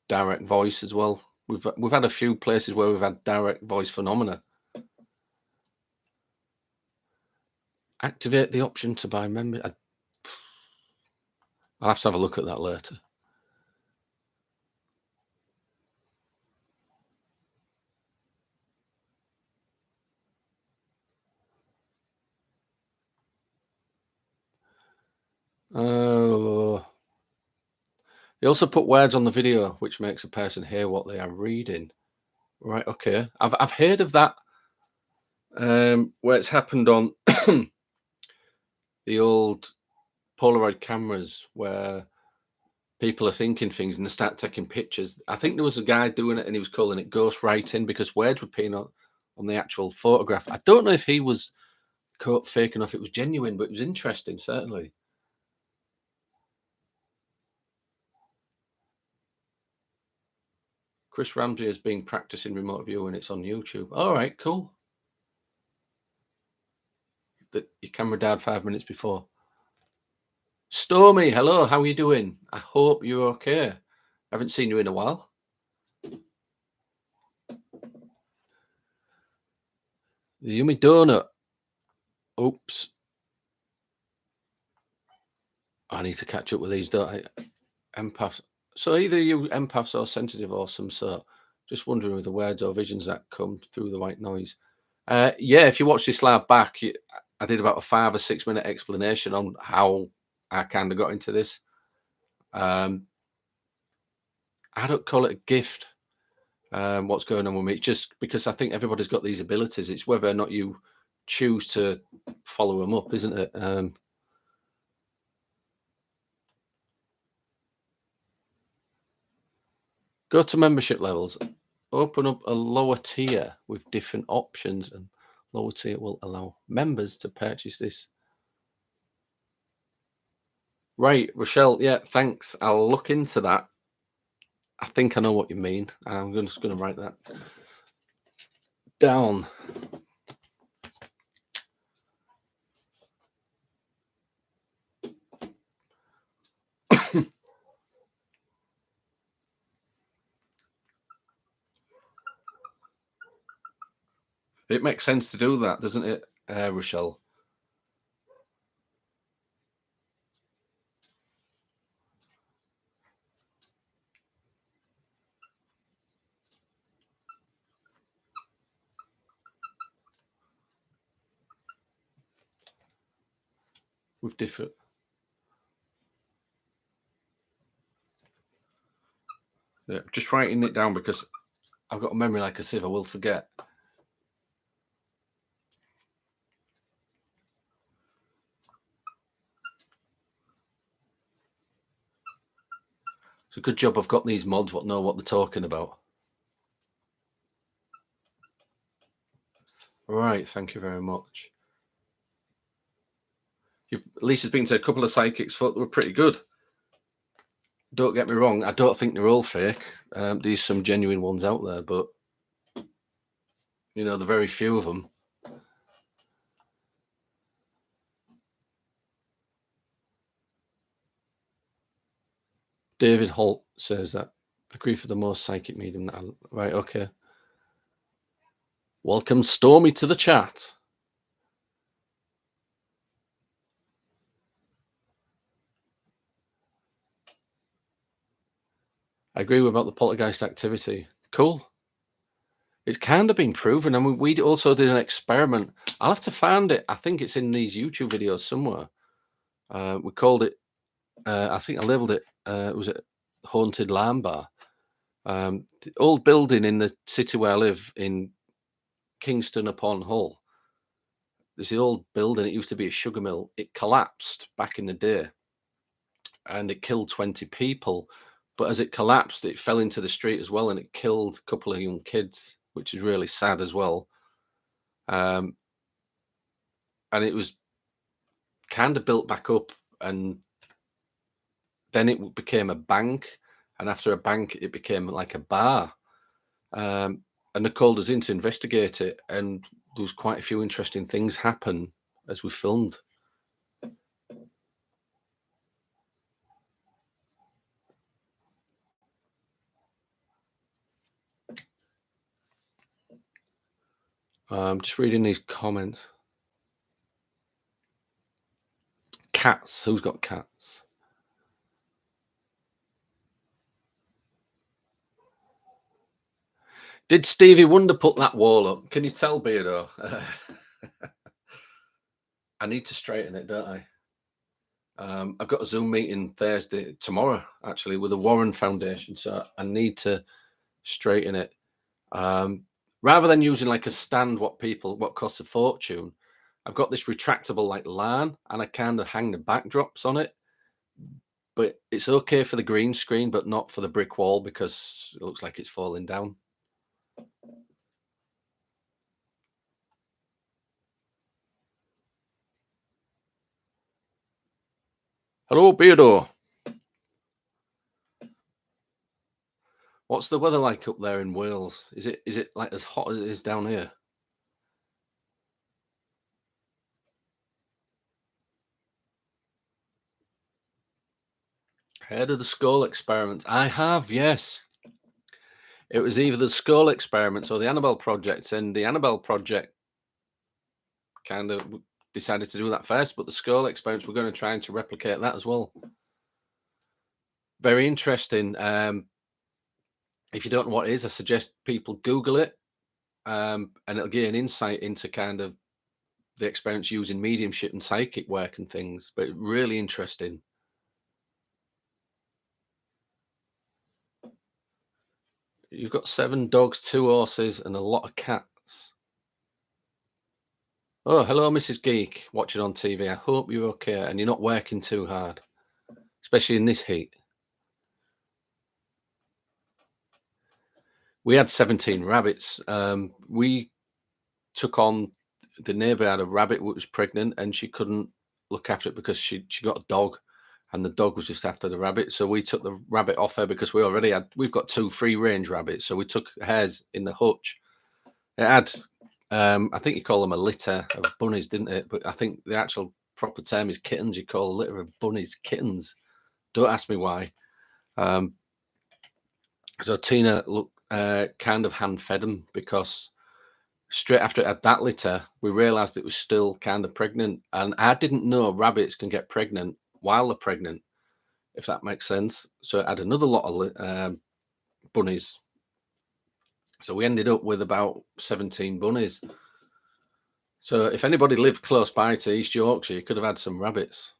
direct voice as well. We've had a few places where we've had direct voice phenomena. Activate the option to buy member. I'll have to have a look at that later. Oh, they also put words on the video which makes a person hear what they are reading. Right? Okay, I've heard of that. Where it's happened on the old Polaroid cameras, where people are thinking things and they start taking pictures. I think there was a guy doing it and he was calling it ghost writing because words were appearing on the actual photograph. I don't know if he was caught fake enough, it was genuine, but it was interesting, certainly. Chris Ramsey has been practicing remote viewing. It's on YouTube. All right, cool. That your camera died 5 minutes before. Stormy, hello. How are you doing? I hope you're okay. I haven't seen you in a while. The yummy donut. Oops. I need to catch up with these, don't I? Empaths. So either you empaths or sensitive or some sort. Just wondering with the words or visions that come through the white noise. Yeah, if you watch this live back, I did about a 5 or 6 minute explanation on how I kind of got into this. I don't call it a gift. What's going on with me? Just because I think everybody's got these abilities. It's whether or not you choose to follow them up, isn't it? Go to membership levels, open up a lower tier with different options, and lower tier will allow members to purchase this. Right, Rochelle. Yeah, thanks. I'll look into that. I think I know what you mean. I'm just going to write that down. It makes sense to do that, doesn't it, Rochelle? With different. Yeah, just writing it down because I've got a memory like a sieve. I will forget. It's a good job I've got these mods what know what they're talking about. Right, thank you very much. Lisa's been to a couple of psychics, thought they were pretty good. Don't get me wrong, I don't think they're all fake. There's some genuine ones out there, but the very few of them. David Holt says that. Agree for the most psychic medium. Right, okay. Welcome Stormy to the chat. I agree about the poltergeist activity. Cool. It's kind of been proven. I mean, we also did an experiment. I'll have to find it. I think it's in these YouTube videos somewhere. We called it, I think I labeled it, was it Haunted Lamb Bar? The old building in the city where I live in Kingston upon Hull. There's the old building. It used to be a sugar mill. It collapsed back in the day and it killed 20 people. But as it collapsed, it fell into the street as well and it killed a couple of young kids, which is really sad as well. And it was kind of built back up and then it became a bank. And after a bank, it became like a bar. And they called us in to investigate it. And there was quite a few interesting things happen as we filmed. Just reading these comments. Cats. Who's got cats? Did Stevie Wonder put that wall up? Can you tell, Beardo? I need to straighten it, don't I? I've got a Zoom meeting tomorrow, actually, with the Warren Foundation. So I need to straighten it. Rather than using like a stand, what costs a fortune, I've got this retractable like LAN, and I kind of hang the backdrops on it. But it's okay for the green screen, but not for the brick wall because it looks like it's falling down. Hello, Beardo. What's the weather like up there in Wales? Is it like as hot as it is down here? Heard of the skull experiments? I have, yes. It was either the skull experiments or the Annabelle project, and the Annabelle project kind of decided to do that first, but the skull experiments were going to try and to replicate that as well. Very interesting. If you don't know what it is, I suggest people Google it, and it'll give you an insight into kind of the experiments using mediumship and psychic work and things. But really interesting. You've got 7 dogs, 2 horses, and a lot of cats. Oh, hello, Mrs. Geek, watching on TV. I hope you're okay and you're not working too hard, especially in this heat. We had 17 rabbits. We took on the neighbor had a rabbit who was pregnant and she couldn't look after it because she got a dog and the dog was just after the rabbit. So we took the rabbit off her because we've got 2 free range rabbits. So we took hers in the hutch. It had, I think you call them a litter of bunnies, didn't it? But I think the actual proper term is kittens. You call a litter of bunnies kittens. Don't ask me why. So Tina kind of hand fed them because straight after it had that litter, we realized it was still kind of pregnant. And I didn't know rabbits can get pregnant while they're pregnant, if that makes sense. So it had another lot of bunnies. So we ended up with about 17 bunnies. So if anybody lived close by to East Yorkshire, you could have had some rabbits.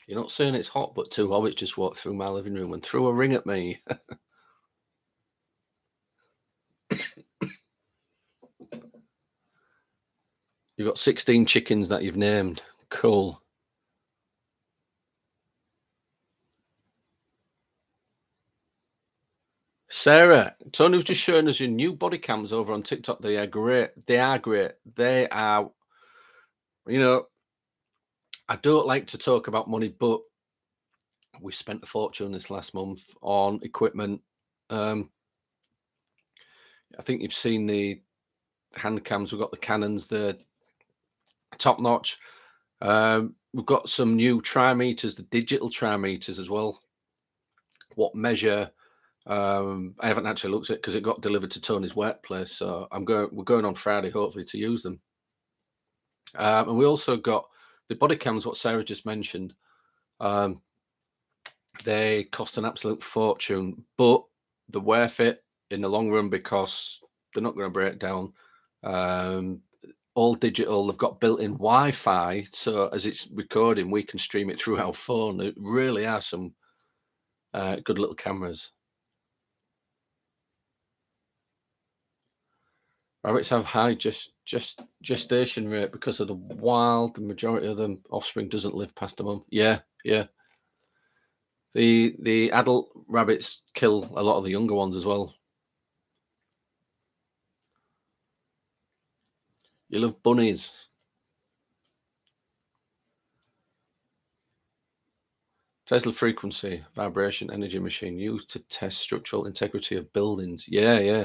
You're not saying it's hot, but 2 hobbits just walked through my living room and threw a ring at me. You've got 16 chickens that you've named. Cool. Sarah, Tony was just showing us your new body cams over on TikTok. They are great. They are great. They are, you know, I don't like to talk about money, but we spent a fortune this last month on equipment. I think you've seen the hand cams. We've got the Canons, the top notch. We've got some new trimeters, the digital trimeters as well. What measure? I haven't actually looked at it because it got delivered to Tony's workplace. So we're going on Friday, hopefully, to use them. And we also got the body cams, what Sarah just mentioned. They cost an absolute fortune, but they're worth it in the long run because they're not going to break down. All digital. They've got built-in Wi-Fi, so as it's recording, we can stream it through our phone. It really are some good little cameras. Rabbits have high gestation rate because of the wild. The majority of them offspring doesn't live past a month. Yeah, yeah. The adult rabbits kill a lot of the younger ones as well. You love bunnies. Tesla frequency, vibration, energy machine used to test structural integrity of buildings. Yeah, yeah.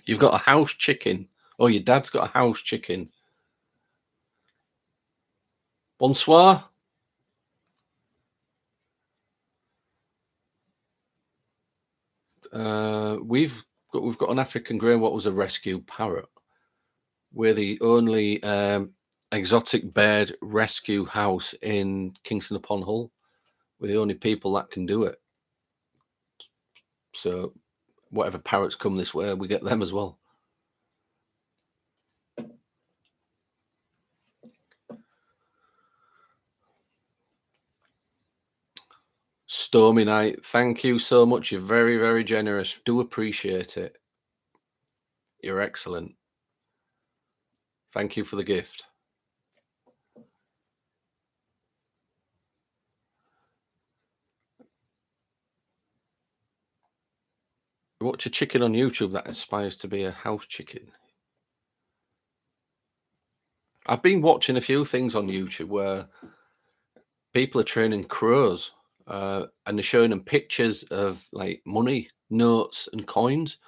You've got a house chicken. Oh, your dad's got a house chicken. Bonsoir. We've got an African grey. What was a rescue parrot? We're the only exotic bird rescue house in Kingston upon Hull. We're the only people that can do it. So whatever parrots come this way, we get them as well. Stormy night. Thank you so much. You're very, very generous. Do appreciate it. You're excellent. Thank you for the gift. Watch a chicken on YouTube that aspires to be a house chicken. I've been watching a few things on YouTube where people are training crows, and they're showing them pictures of like money, notes, and coins,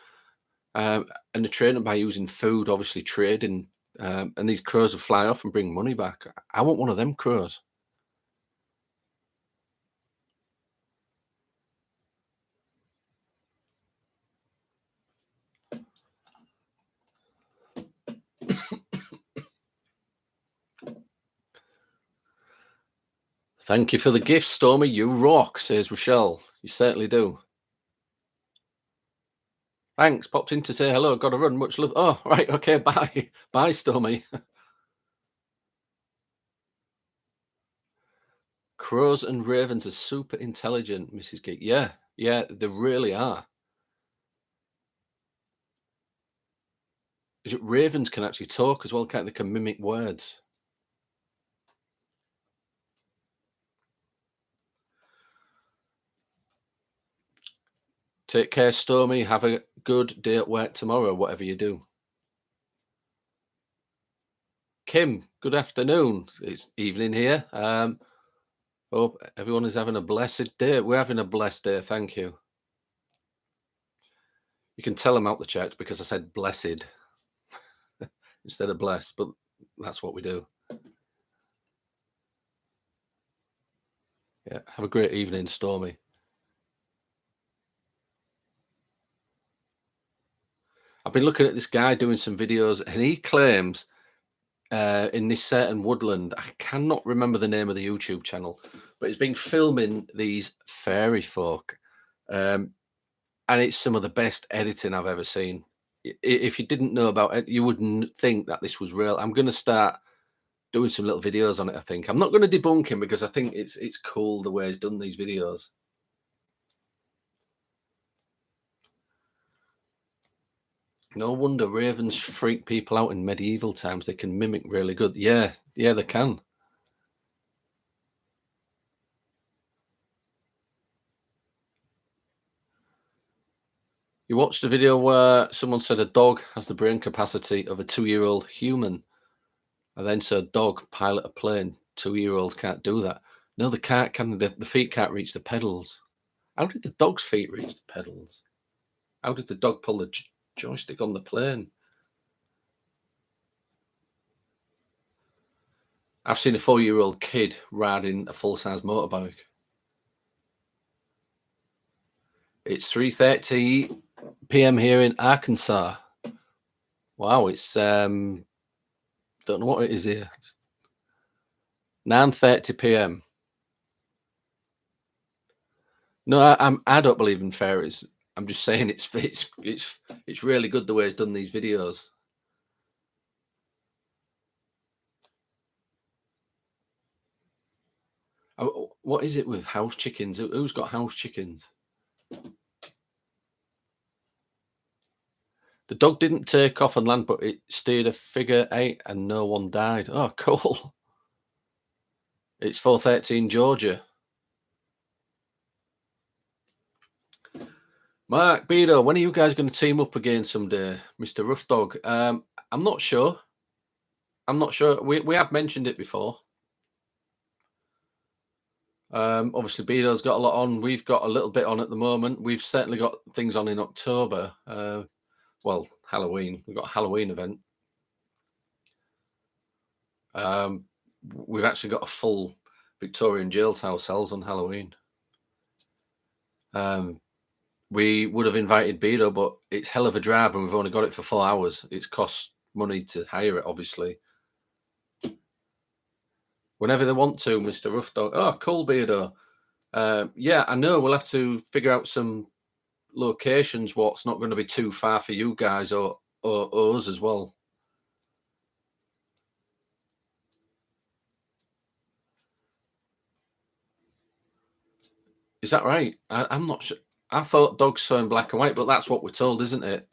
and they're training by using food, obviously trading, and these crows will fly off and bring money back. I want one of them crows. Thank you for the gift, Stormy. You rock, says Rochelle. You certainly do. Thanks. Popped in to say hello. Got to run. Much love. Oh, right. Okay. Bye. Bye, Stormy. Crows and ravens are super intelligent, Mrs. Geek. Yeah. Yeah. They really are. Ravens can actually talk as well, can't they? They can mimic words. Take care, Stormy. Have a good day at work tomorrow, whatever you do. Kim, good afternoon. It's evening here. Hope everyone is having a blessed day. We're having a blessed day. Thank you. You can tell I'm out the church because I said blessed instead of blessed, but that's what we do. Yeah. Have a great evening, Stormy. I've been looking at this guy doing some videos, and he claims in this certain woodland, I cannot remember the name of the YouTube channel, but he's been filming these fairy folk. And it's some of the best editing I've ever seen. If you didn't know about it, you wouldn't think that this was real. I'm going to start doing some little videos on it, I think. I'm not going to debunk him because I think it's cool the way he's done these videos. No wonder ravens freak people out in medieval times. They can mimic really good. Yeah, they can. You watched a video where someone said a dog has the brain capacity of a 2-year-old human. And then said, dog pilot a plane. 2-year-old can't do that. No, the cat can. The feet can't reach the pedals. How did the dog's feet reach the pedals? How did the dog pull the joystick on the plane? I've seen a 4-year-old kid riding a full-size motorbike. It's 3:30 p.m. here in Arkansas. Wow, it's don't know what it is here. 9:30 p.m. No, I don't believe in fairies. I'm just saying it's really good the way he's done these videos. What is it with house chickens? Who's got house chickens? The dog didn't take off and land, but it steered a figure 8 and no one died. Oh, cool. It's 4:13 Georgia. Mark, Beto, when are you guys going to team up again someday, Mr. Rough Dog? I'm not sure. I'm not sure. We have mentioned it before. Obviously, Beto's got a lot on. We've got a little bit on at the moment. We've certainly got things on in October. Well, Halloween. We've got a Halloween event. We've actually got a full Victorian jail to ourselves on Halloween. We would have invited Beto, but it's hell of a drive and we've only got it for 4 hours. It's cost money to hire it, obviously. Whenever they want to, Mr. Rough Dog. Oh, cool, Beto. Yeah, I know. We'll have to figure out some locations, what's not going to be too far for you guys or us as well. Is that right? I'm not sure. I thought dogs saw in black and white, but that's what we're told, isn't it?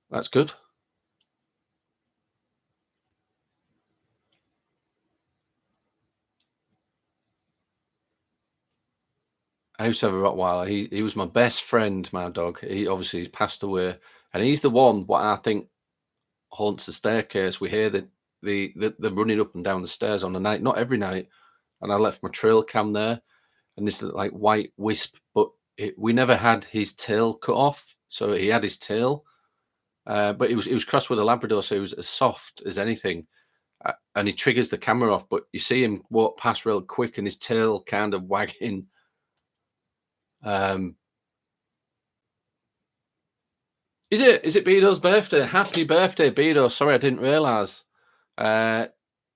That's good. I used to have a Rottweiler. He was my best friend, my dog. He's passed away, and he's the one what I think haunts the staircase. We hear the running up and down the stairs on the night, not every night. And I left my trail cam there, and this like white wisp, but we never had his tail cut off, so he had his tail, but it was crossed with a Labrador, so he was as soft as anything. And he triggers the camera off, but you see him walk past real quick, and his tail kind of wagging. Um, is it Bedo's birthday? Happy birthday, Bedo! Sorry, I didn't realise. Uh,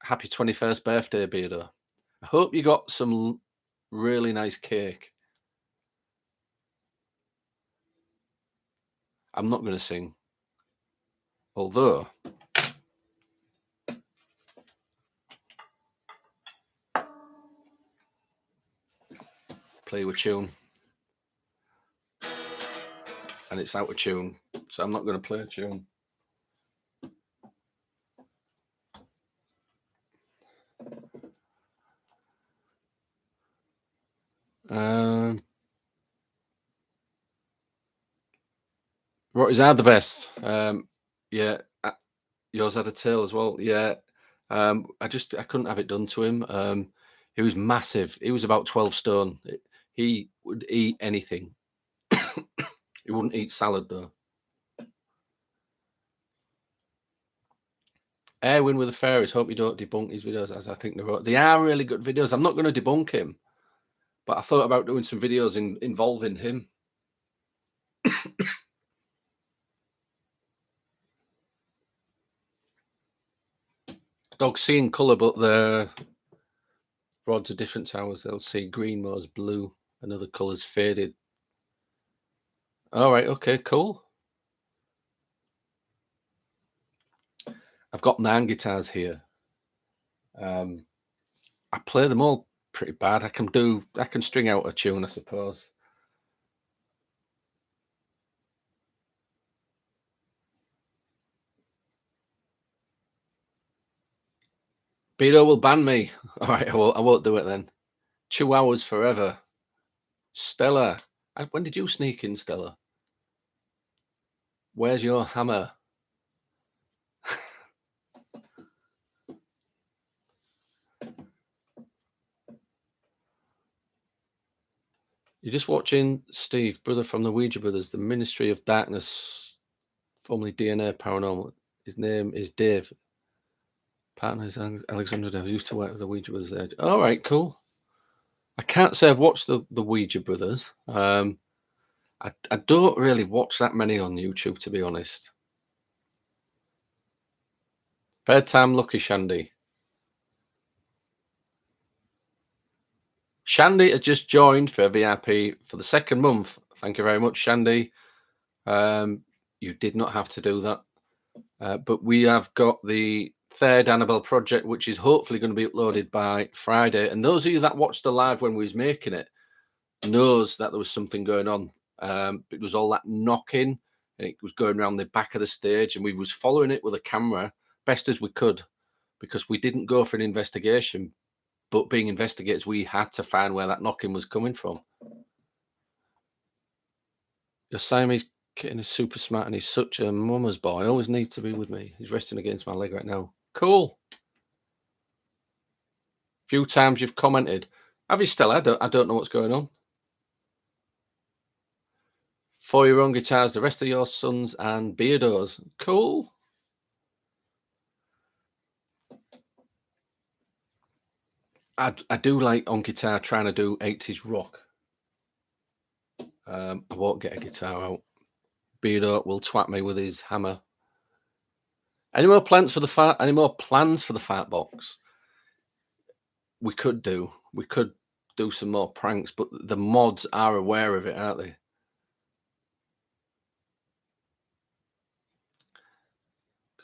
Happy 21st birthday, Bedo. I hope you got some really nice cake. I'm not going to sing, although play you a tune, and it's out of tune, so I'm not going to play a tune. What is the best? Yeah, yours had a tail as well. Yeah, I couldn't have it done to him. He was massive. He was about 12 stone. He would eat anything. He wouldn't eat salad though. Airwin with the fairies. Hope you don't debunk his videos, as I think they are really good videos. I'm not going to debunk him, but I thought about doing some videos involving him. Dogs see in colour, but the rods are different towers. They'll see green, more's blue, and other colours faded. All right, okay, cool. I've got 9 guitars here. I play them all pretty bad. I can string out a tune, I suppose. Beto will ban me. All right, I won't do it then. Chihuahuas forever. Stella. When did you sneak in, Stella? Where's your hammer? You're just watching Steve, brother from the Ouija Brothers, the Ministry of Darkness, formerly DNA Paranormal. His name is Dave. Partner is Alexander Dave. Used to work with the Ouija Brothers. All right, cool. I can't say I've watched the Ouija Brothers. I don't really watch that many on YouTube, to be honest. Bedtime Lucky Shandy. Shandy has just joined for VIP for the second month. Thank you very much, Shandy. You did not have to do that. But we have got the third Annabelle project, which is hopefully going to be uploaded by Friday. And those of you that watched the live when we was making it knows that there was something going on. It was all that knocking, and it was going around the back of the stage, and we was following it with a camera best as we could, because we didn't go for an investigation. But being investigators, we had to find where that knocking was coming from. Your Siamese kitten is super smart, and he's such a mama's boy. Always needs to be with me. He's resting against my leg right now. Cool. Few times you've commented. Have you still? I don't know what's going on. For your own guitars, the rest of your sons and beardos. Cool. I do like on guitar trying to do 80s rock. I won't get a guitar out. Beardo will twat me with his hammer. Any more plans for the fart? Any more plans for the fart box? We could do some more pranks, but the mods are aware of it, aren't they?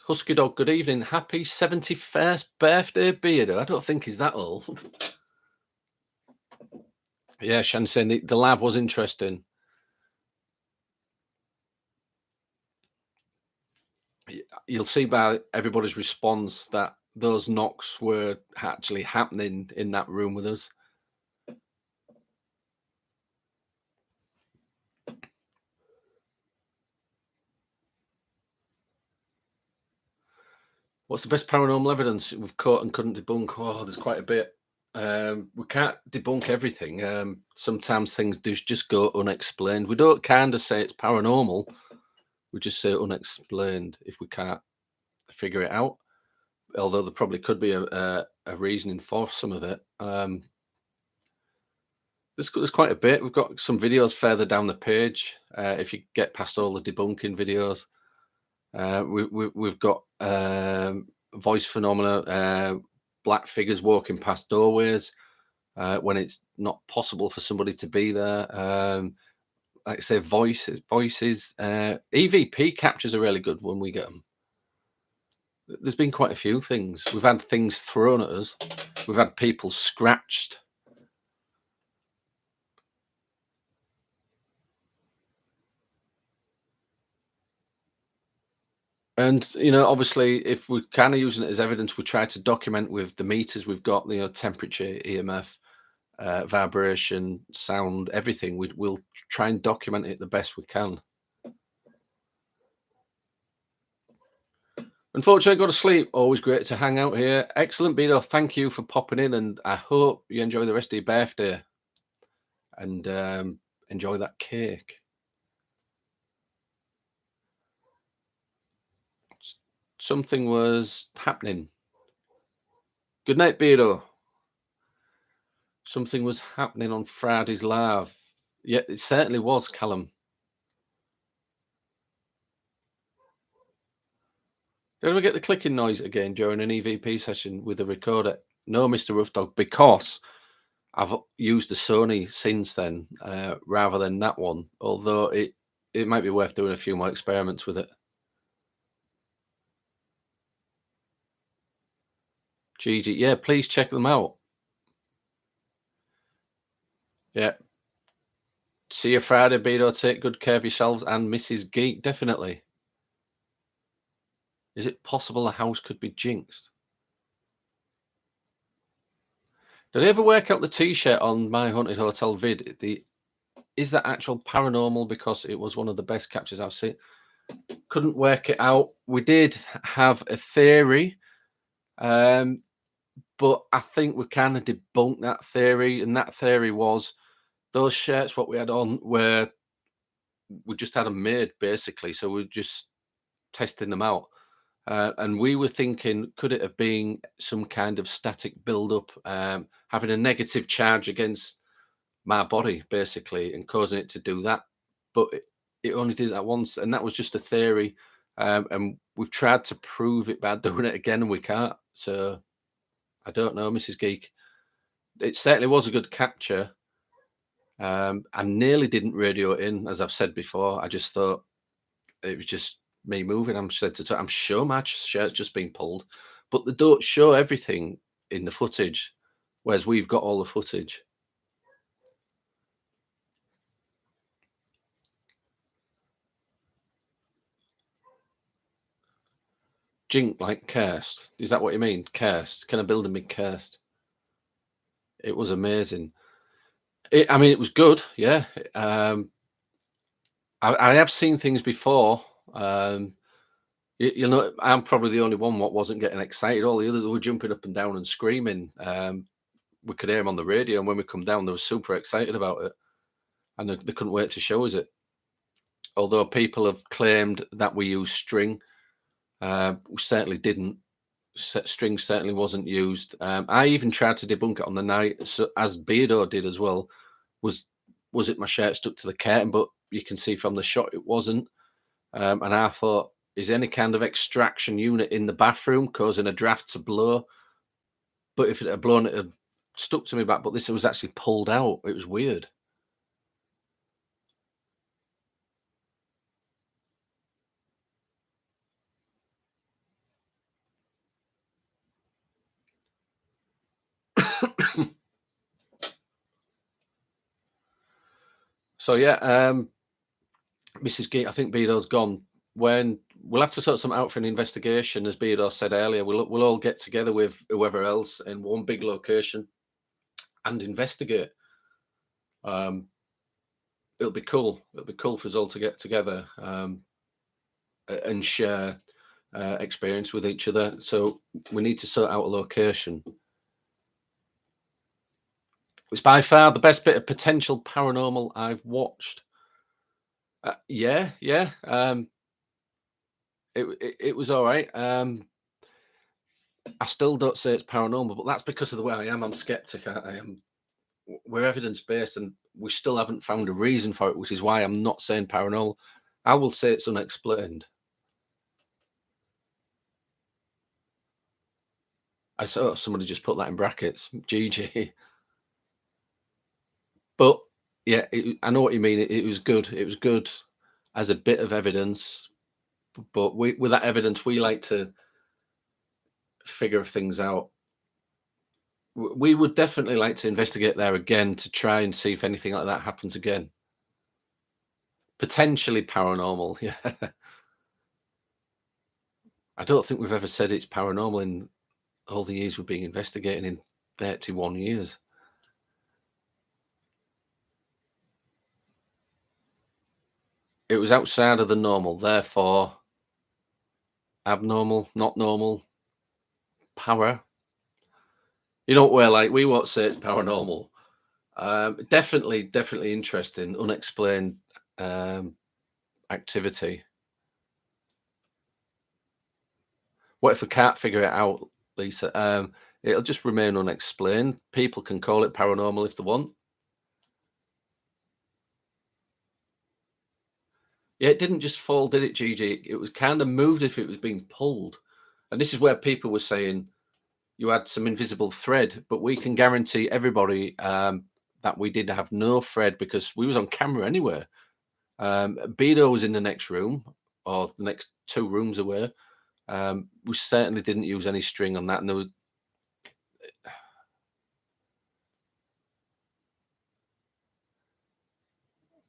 Husky Dog, good evening. Happy 71st birthday, Beardo. I don't think he's that old. Yeah, Shan saying the lab was interesting. You'll see by everybody's response that those knocks were actually happening in that room with us. What's the best paranormal evidence we've caught and couldn't debunk? Oh, there's quite a bit. We can't debunk everything. Sometimes things do just go unexplained. We don't kind of say it's paranormal. We just say unexplained if we can't figure it out. Although there probably could be a reasoning for some of it. There's quite a bit. We've got some videos further down the page. If you get past all the debunking videos, we've got voice phenomena, black figures walking past doorways when it's not possible for somebody to be there. Like I say, voices. EVP captures are really good when we get them. There's been quite a few things. We've had things thrown at us. We've had people scratched. And obviously, if we're kind of using it as evidence, we try to document with the meters we've got, temperature, EMF, vibration, sound, everything. We'll try and document it the best we can. Unfortunately, I got to sleep. Always great to hang out here. Excellent, Beto. Thank you for popping in, and I hope you enjoy the rest of your birthday and enjoy that cake. Something was happening. Good night, Beto. Something was happening on Friday's live. Yeah, it certainly was, Callum. Did we get the clicking noise again during an EVP session with the recorder? No, Mr. Rough Dog, because I've used the Sony since then rather than that one. Although it might be worth doing a few more experiments with it. GG, yeah, please check them out. Yeah. See you Friday, Beto. Take good care of yourselves and Mrs. Geek, definitely. Is it possible the house could be jinxed? Did I ever work out the T-shirt on my haunted hotel vid? Is that actual paranormal because it was one of the best captures I've seen? Couldn't work it out. We did have a theory, but I think we kind of debunked that theory, and that theory was those shirts what we had on were we just had them made basically, so we're just testing them out. And we were thinking, could it have been some kind of static buildup, having a negative charge against my body, basically, and causing it to do that? But it only did that once, and that was just a theory. And we've tried to prove it by doing it again, and we can't. So I don't know, Mrs. Geek. It certainly was a good capture. I nearly didn't radio it in, as I've said before. I just thought it was just me moving. I'm sure my shirt's just been pulled, but they don't show everything in the footage, whereas we've got all the footage. Jink like cursed. Is that what you mean? Cursed? Can a building be cursed? It was amazing. I mean, it was good. Yeah. I have seen things before. I'm probably the only one what wasn't getting excited. All the others were jumping up and down and screaming. We could hear them on the radio, and when we come down, they were super excited about it, and they couldn't wait to show us it. Although people have claimed that we used string, we certainly didn't. String certainly wasn't used. I even tried to debunk it on the night, so, as Beardo did as well. Was it my shirt stuck to the curtain? But you can see from the shot it wasn't. And I thought, is any kind of extraction unit in the bathroom causing a draft to blow? But if it had blown, it had stuck to me back. But this was actually pulled out. It was weird. So yeah, Mrs. Geek, I think Bedo's gone. When we'll have to sort something out for an investigation, as Bedo said earlier, we'll all get together with whoever else in one big location and investigate. Um, it'll be cool. It'll be cool for us all to get together and share experience with each other. So we need to sort out a location. It's by far the best bit of potential paranormal I've watched. Yeah, yeah. It was all right. I still don't say it's paranormal, but that's because of the way I am. I'm skeptic. I am. We're evidence based, and we still haven't found a reason for it, which is why I'm not saying paranormal. I will say it's unexplained. I saw somebody just put that in brackets, GG. But yeah, I know what you mean. It was good. It was good as a bit of evidence, but with that evidence, we like to figure things out. We would definitely like to investigate there again to try and see if anything like that happens again. Potentially paranormal, yeah. I don't think we've ever said it's paranormal in all the years we've been investigating in 31 years. It was outside of the normal, therefore abnormal, not normal, para. You know what we're like? We won't say it's paranormal. Definitely interesting, unexplained activity. What if we can't figure it out, Lisa? It'll just remain unexplained. People can call it paranormal if they want. Yeah, it didn't just fall, did it, GG? It was kind of moved if it was being pulled. And this is where people were saying you had some invisible thread, but we can guarantee everybody that we did have no thread because we was on camera anyway. Bedo was in the next room or the next two rooms away. We certainly didn't use any string on that. And there was,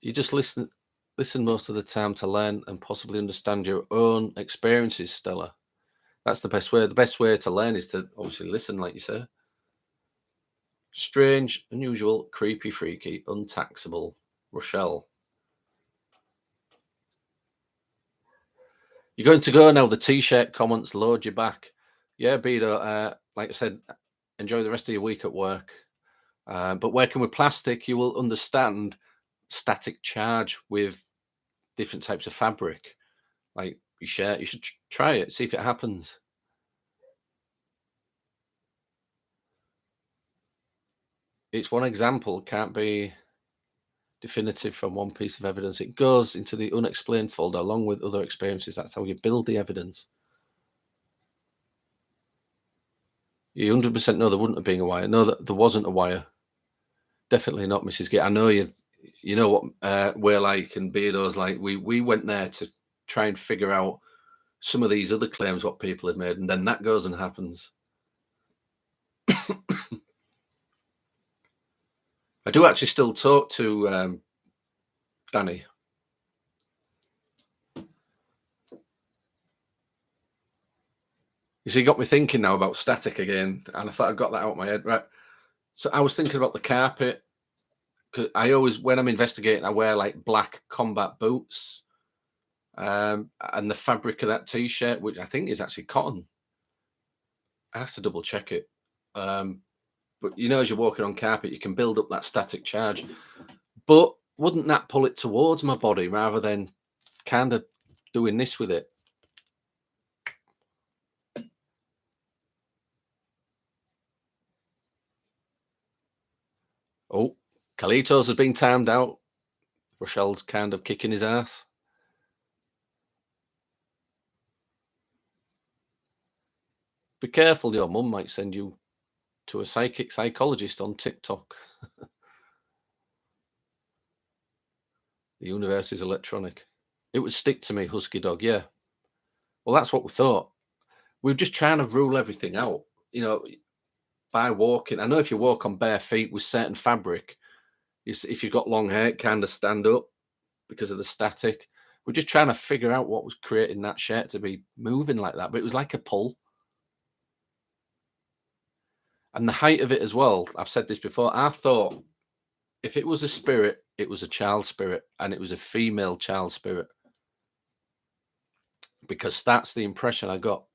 you just listen most of the time to learn and possibly understand your own experiences, Stella. That's the best way. The best way to learn is to obviously listen, like you say. Strange, unusual, creepy, freaky, untaxable. Rochelle. You're going to go now. The t-shirt comments load you back. Yeah, Beto. Like I said, enjoy the rest of your week at work. But working with plastic, you will understand static charge with different types of fabric. Like you should try it, see if it happens. It's one example, can't be definitive from one piece of evidence. It goes into the unexplained folder along with other experiences. That's how you build the evidence. You 100% know there wouldn't have been a wire. No, that there wasn't a wire. Definitely not, Mrs. Gate. I know you. You know what we're like, and Beardo's like. We went there to try and figure out some of these other claims what people had made, and then that goes and happens. I do actually still talk to Danny. You see, got me thinking now about static again, and I thought I got that out of my head. Right. So I was thinking about the carpet because I always, when I'm investigating, I wear like black combat boots, and the fabric of that t-shirt, which I think is actually cotton. I have to double check it. But you know, as you're walking on carpet, you can build up that static charge. But wouldn't that pull it towards my body rather than kind of doing this with it? Oh, Carlitos has been timed out. Rochelle's kind of kicking his ass. Be careful, your mum might send you to a psychic psychologist on TikTok. The universe is electronic. It would stick to me, husky dog. Yeah. Well, that's what we thought. We are just trying to rule everything out, you know, by walking. I know if you walk on bare feet with certain fabric, If you've got long hair, it kind of stand up because of the static. We're just trying to figure out what was creating that shirt to be moving like that, but it was like a pull. And the height of it as well, I've said this before, I thought if it was a spirit, it was a child spirit, and it was a female child spirit, because that's the impression I got.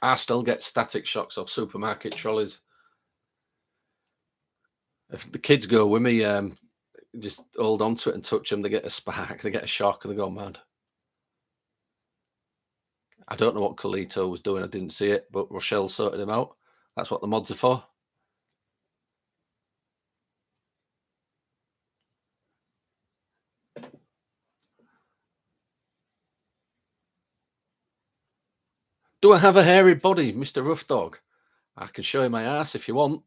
I still get static shocks off supermarket trolleys. If the kids go with me, just hold on to it and touch them, they get a spark, they get a shock, and they go mad. I don't know what Colito was doing. I didn't see it, but Rochelle sorted him out. That's what the mods are for. Do I have a hairy body, Mr. Rough Dog? I can show you my ass if you want.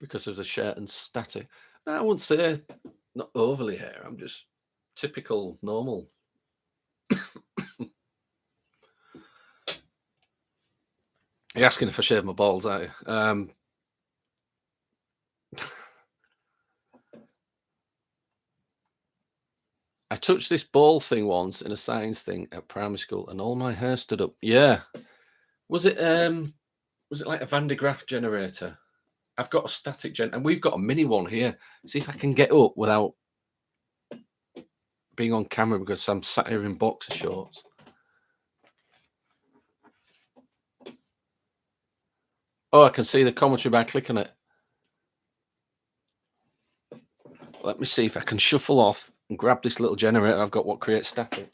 Because of the shirt and static. No, I wouldn't say not overly hair. I'm just typical, normal. You're asking if I shave my balls, aren't you? I touched this ball thing once in a science thing at primary school, and all my hair stood up. Yeah, was it like a Van de Graaff generator? I've got a static and we've got a mini one here. See if I can get up without being on camera because I'm sat here in boxer shorts. Oh, I can see the commentary by clicking it. Let me see if I can shuffle off and grab this little generator I've got what creates static.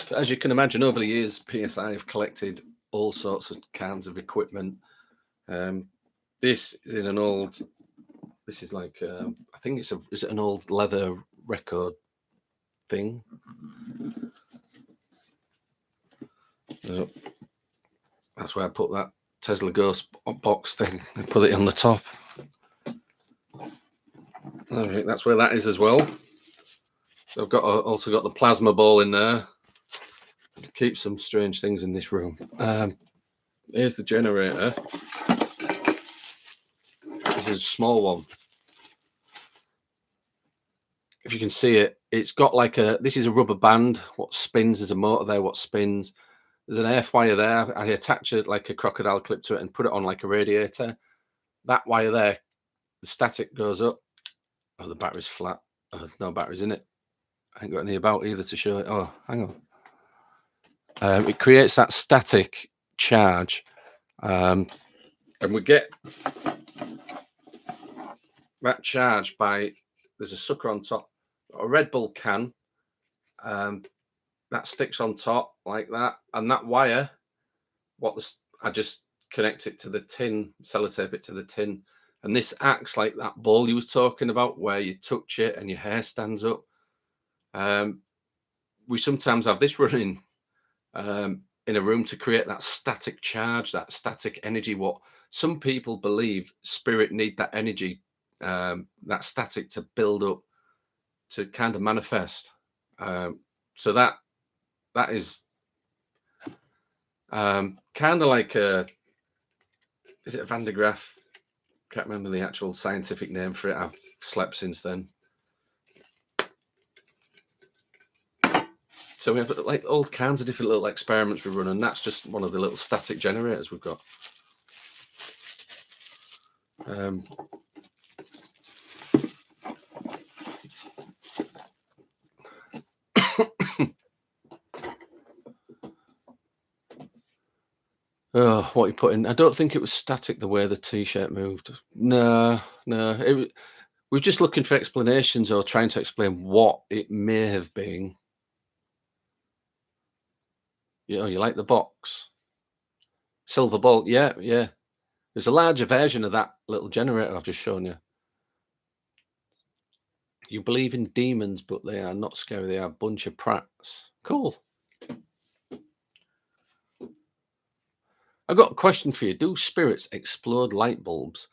So as you can imagine, over the years, PSI have collected all sorts of kinds of equipment. This is in an old. This is like I think is it an old leather record thing? That's where I put that Tesla Ghost box thing. I put it on the top. I think that's where that is as well. So I've got also got the plasma ball in there. Keep some strange things in this room. Here's the generator. This is a small one. If you can see it, it's got like this is a rubber band. What spins? There's a motor there. What spins? There's an earth wire there. I attach it like a crocodile clip to it and put it on like a radiator. That wire there, the static goes up. Oh, the battery's flat. Oh, there's no batteries in it. I ain't got any about either to show it. Oh, hang on. It creates that static charge. And we get that charge by, there's a sucker on top, a Red Bull can. That sticks on top like that. And that wire, I just connect it to the tin, sellotape it to the tin. And this acts like that ball you was talking about, where you touch it and your hair stands up. We sometimes have this running in a room to create that static charge, that static energy. What some people believe spirit need that energy, that static to build up, to kind of manifest. So that is kind of like is it a Van de Graaff? Can't remember the actual scientific name for it. I've slept since then. So we have like all kinds of different little experiments we run, and that's just one of the little static generators we've got. Oh, what you put in? I don't think it was static the way the t-shirt moved. No. We're just looking for explanations or trying to explain what it may have been. You like the box? Silver ball, yeah. There's a larger version of that little generator I've just shown you. You believe in demons, but they are not scary. They are a bunch of prats. Cool. I've got a question for you. Do spirits explode light bulbs?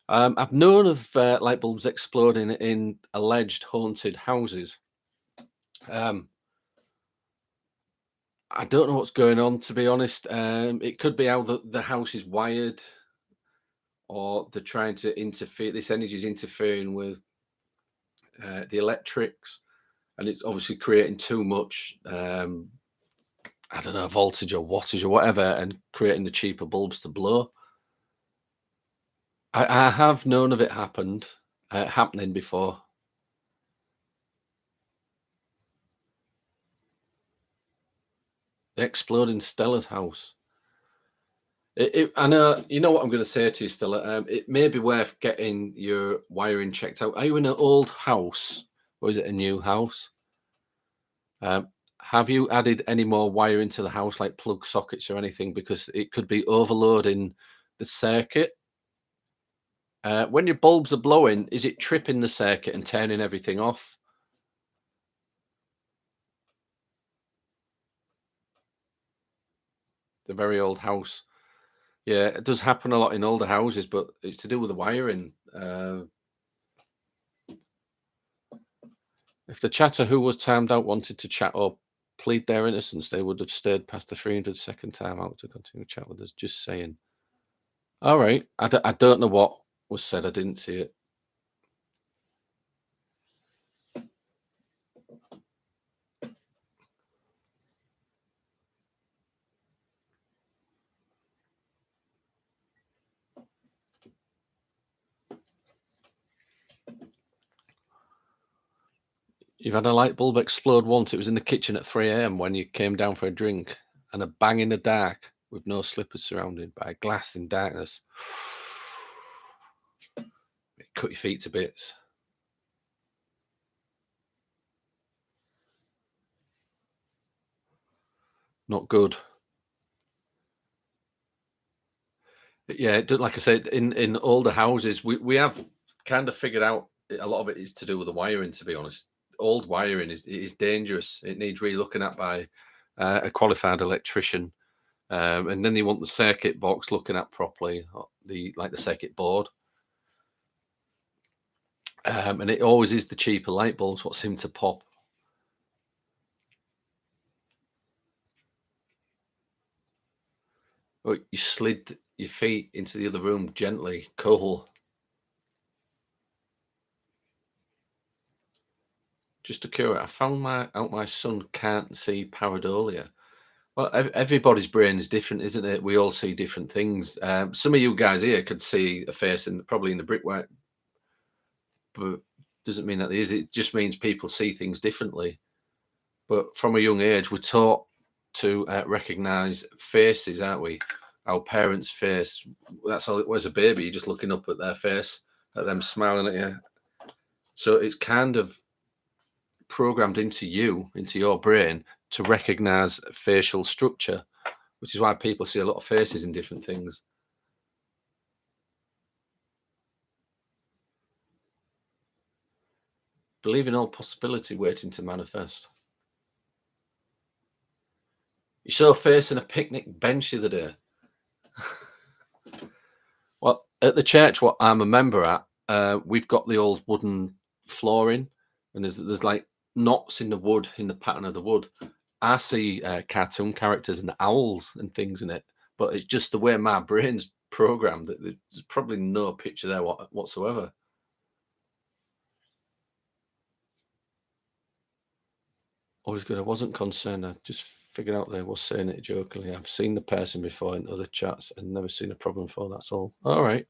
I've known of light bulbs exploding in alleged haunted houses. Um, I don't know what's going on, to be honest. It could be how the house is wired, or they're trying to interfere. This energy is interfering with the electrics, and it's obviously creating too much. I don't know, voltage or wattage or whatever, and creating the cheaper bulbs to blow. I have known of it happening before. The exploding Stella's house. I know, you know what I'm going to say to you, Stella. It may be worth getting your wiring checked out. Are you in an old house or is it a new house? Um, have you added any more wiring to the house, like plug sockets or anything? Because it could be overloading the circuit. When your bulbs are blowing, is it tripping the circuit and turning everything off? The very old house. Yeah, it does happen a lot in older houses, but it's to do with the wiring. If the chatter who was timed out wanted to chat or plead their innocence, they would have stayed past the 300-second time out to continue chat with us. Just saying. All right. I don't know what was said. I didn't see it. You've had a light bulb explode once. It was in the kitchen at 3 a.m. when you came down for a drink, and a bang in the dark with no slippers, surrounded by glass in darkness. It cut your feet to bits. Not good. Yeah, like I said, in older houses, we have kind of figured out a lot of it is to do with the wiring. To be honest, old wiring is dangerous. It needs really looking at by a qualified electrician, and then you want the circuit box looking at properly, the circuit board, and it always is the cheaper light bulbs what seem to pop. Oh, you slid your feet into the other room gently, cool. Just to cure it, I found my son can't see pareidolia. Well, everybody's brain is different, isn't it? We all see different things. Some of you guys here could see a face probably in the brickwork, but doesn't mean that it is. It just means people see things differently. But from a young age, we're taught to recognize faces, aren't we? Our parents' face. That's all it was. A baby, you're just looking up at their face, at them smiling at you. So it's kind of programmed into your brain, to recognize facial structure, which is why people see a lot of faces in different things. Believe in all possibility waiting to manifest. You saw a face on a picnic bench the other day. Well, at the church, what I'm a member at, we've got the old wooden flooring, and there's like knots in the wood, in the pattern of the wood. I see cartoon characters and owls and things in it, but it's just the way my brain's programmed that there's probably no picture there whatsoever. Always good. I wasn't concerned. I just figured out they was saying it jokingly. I've seen the person before in other chats and never seen a problem before. That's all. All right.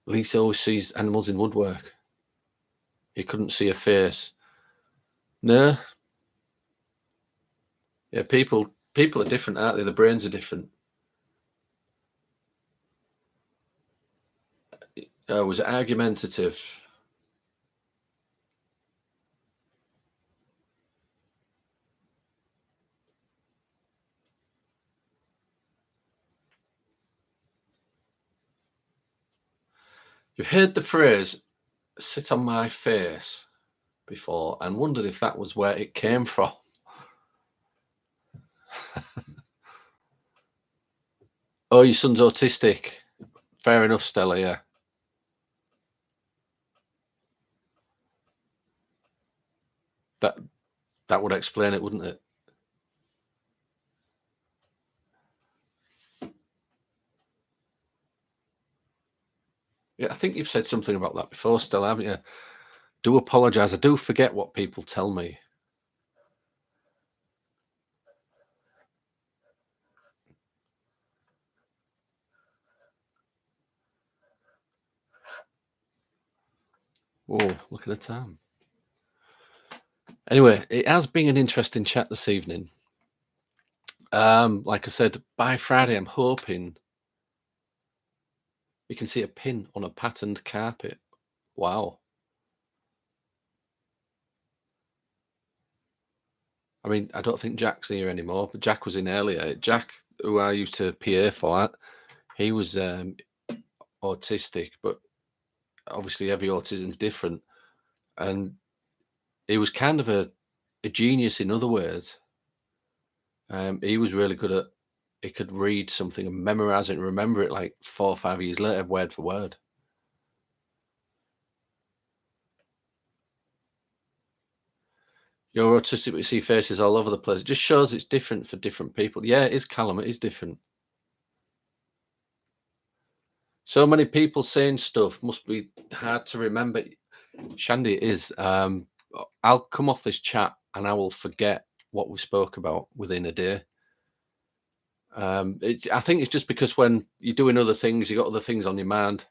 Lisa always sees animals in woodwork. He couldn't see a face. No. Yeah, people are different, aren't they? The brains are different. Was it argumentative? You've heard the phrase "sit on my face." before and wondered if that was where it came from. Oh, your son's autistic. Fair enough, Stella, yeah. That would explain it, wouldn't it? Yeah, I think you've said something about that before, Stella, haven't you? Do apologise. I do forget what people tell me. Oh, look at the time. Anyway, it has been an interesting chat this evening. Like I said, by Friday, I'm hoping we can see a pin on a patterned carpet. Wow. I mean, I don't think Jack's here anymore, but Jack was in earlier. Jack, who I used to PA for, he was autistic, but obviously every autism's different. And he was kind of a genius in other words. He was really good at, he could read something and memorize it and remember it like 4 or 5 years later, word for word. You're autistic, but you see faces all over the place. It just shows it's different for different people. Yeah, it is, Callum. It is different. So many people saying stuff must be hard to remember. Shandy, it is. I'll come off this chat and I will forget what we spoke about within a day. I think it's just because when you're doing other things, you got other things on your mind.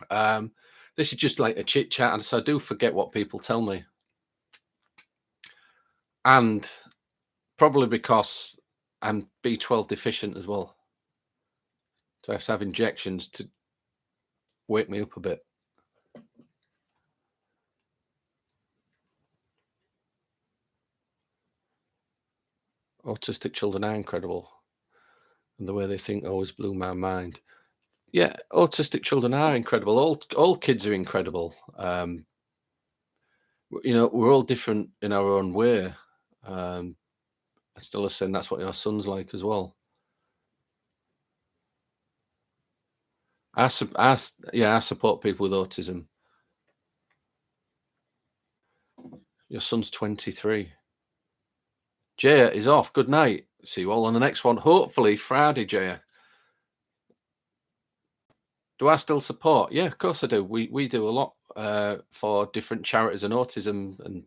This is just like a chit chat, and so I do forget what people tell me, and probably because I'm B12 deficient as well, so I have to have injections to wake me up a bit. Autistic children are incredible, and the way they think always blew my mind. Yeah, autistic children are incredible. All kids are incredible. We're all different in our own way. Um, I still saying that's what your son's like as well. I support people with autism. Your son's 23. Jaya is off. Good night. See you all on the next one. Hopefully Friday, Jaya. Do I still support? Yeah, of course I do. We do a lot for different charities and autism and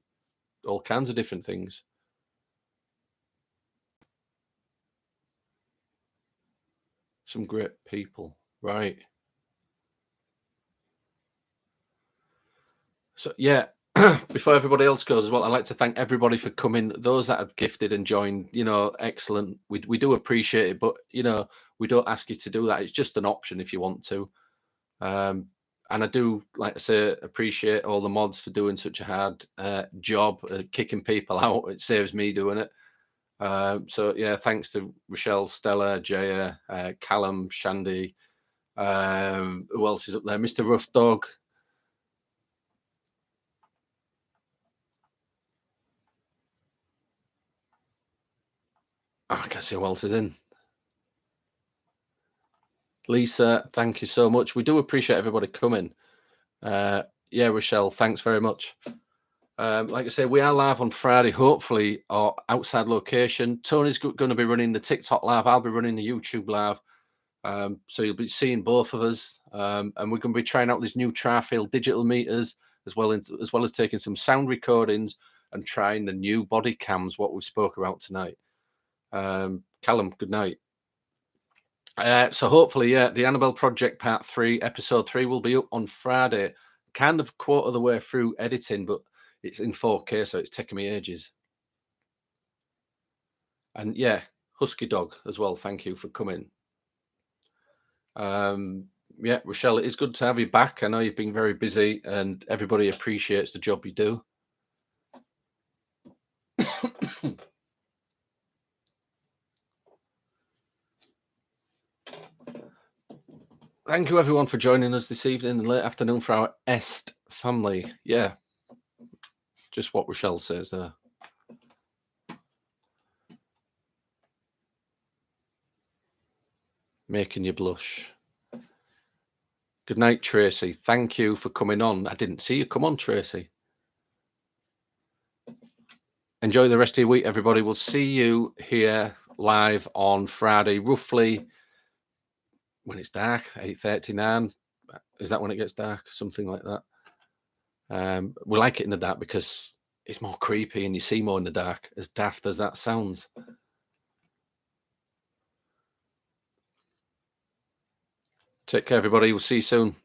all kinds of different things. Some great people. Right. So yeah, before everybody else goes as well, I'd like to thank everybody for coming. Those that have gifted and joined, excellent. We do appreciate it, but we don't ask you to do that. It's just an option if you want to. And I do, like I say, appreciate all the mods for doing such a hard job kicking people out. It saves me doing it. So yeah, thanks to Rochelle, Stella, Jaya, Callum, Shandy. Who else is up there? Mr. Rough Dog. I can't see who else is in. Lisa, thank you so much. We do appreciate everybody coming. Yeah, Rochelle, thanks very much. Like I say, we are live on Friday, hopefully, our outside location. Tony's going to be running the TikTok live. I'll be running the YouTube live. So you'll be seeing both of us. And we're going to be trying out these new tri-field digital meters as well as taking some sound recordings and trying the new body cams, what we spoke about tonight. Callum, good night. So hopefully, yeah, the Annabelle Project Part 3, Episode 3 will be up on Friday. Kind of quarter of the way through editing, but it's in 4K, so it's taking me ages. And yeah, Husky Dog as well. Thank you for coming. Yeah, Rochelle, it is good to have you back. I know you've been very busy and everybody appreciates the job you do. Thank you everyone for joining us this evening and late afternoon for our Est family. Yeah. Just what Rochelle says there. Making you blush. Good night, Tracy. Thank you for coming on. I didn't see you come on, Tracy. Enjoy the rest of your week, everybody. We'll see you here live on Friday, roughly when it's dark, 8:39. Is that when it gets dark? Something like that. We like it in the dark because it's more creepy and you see more in the dark, as daft as that sounds. Take care, everybody. We'll see you soon.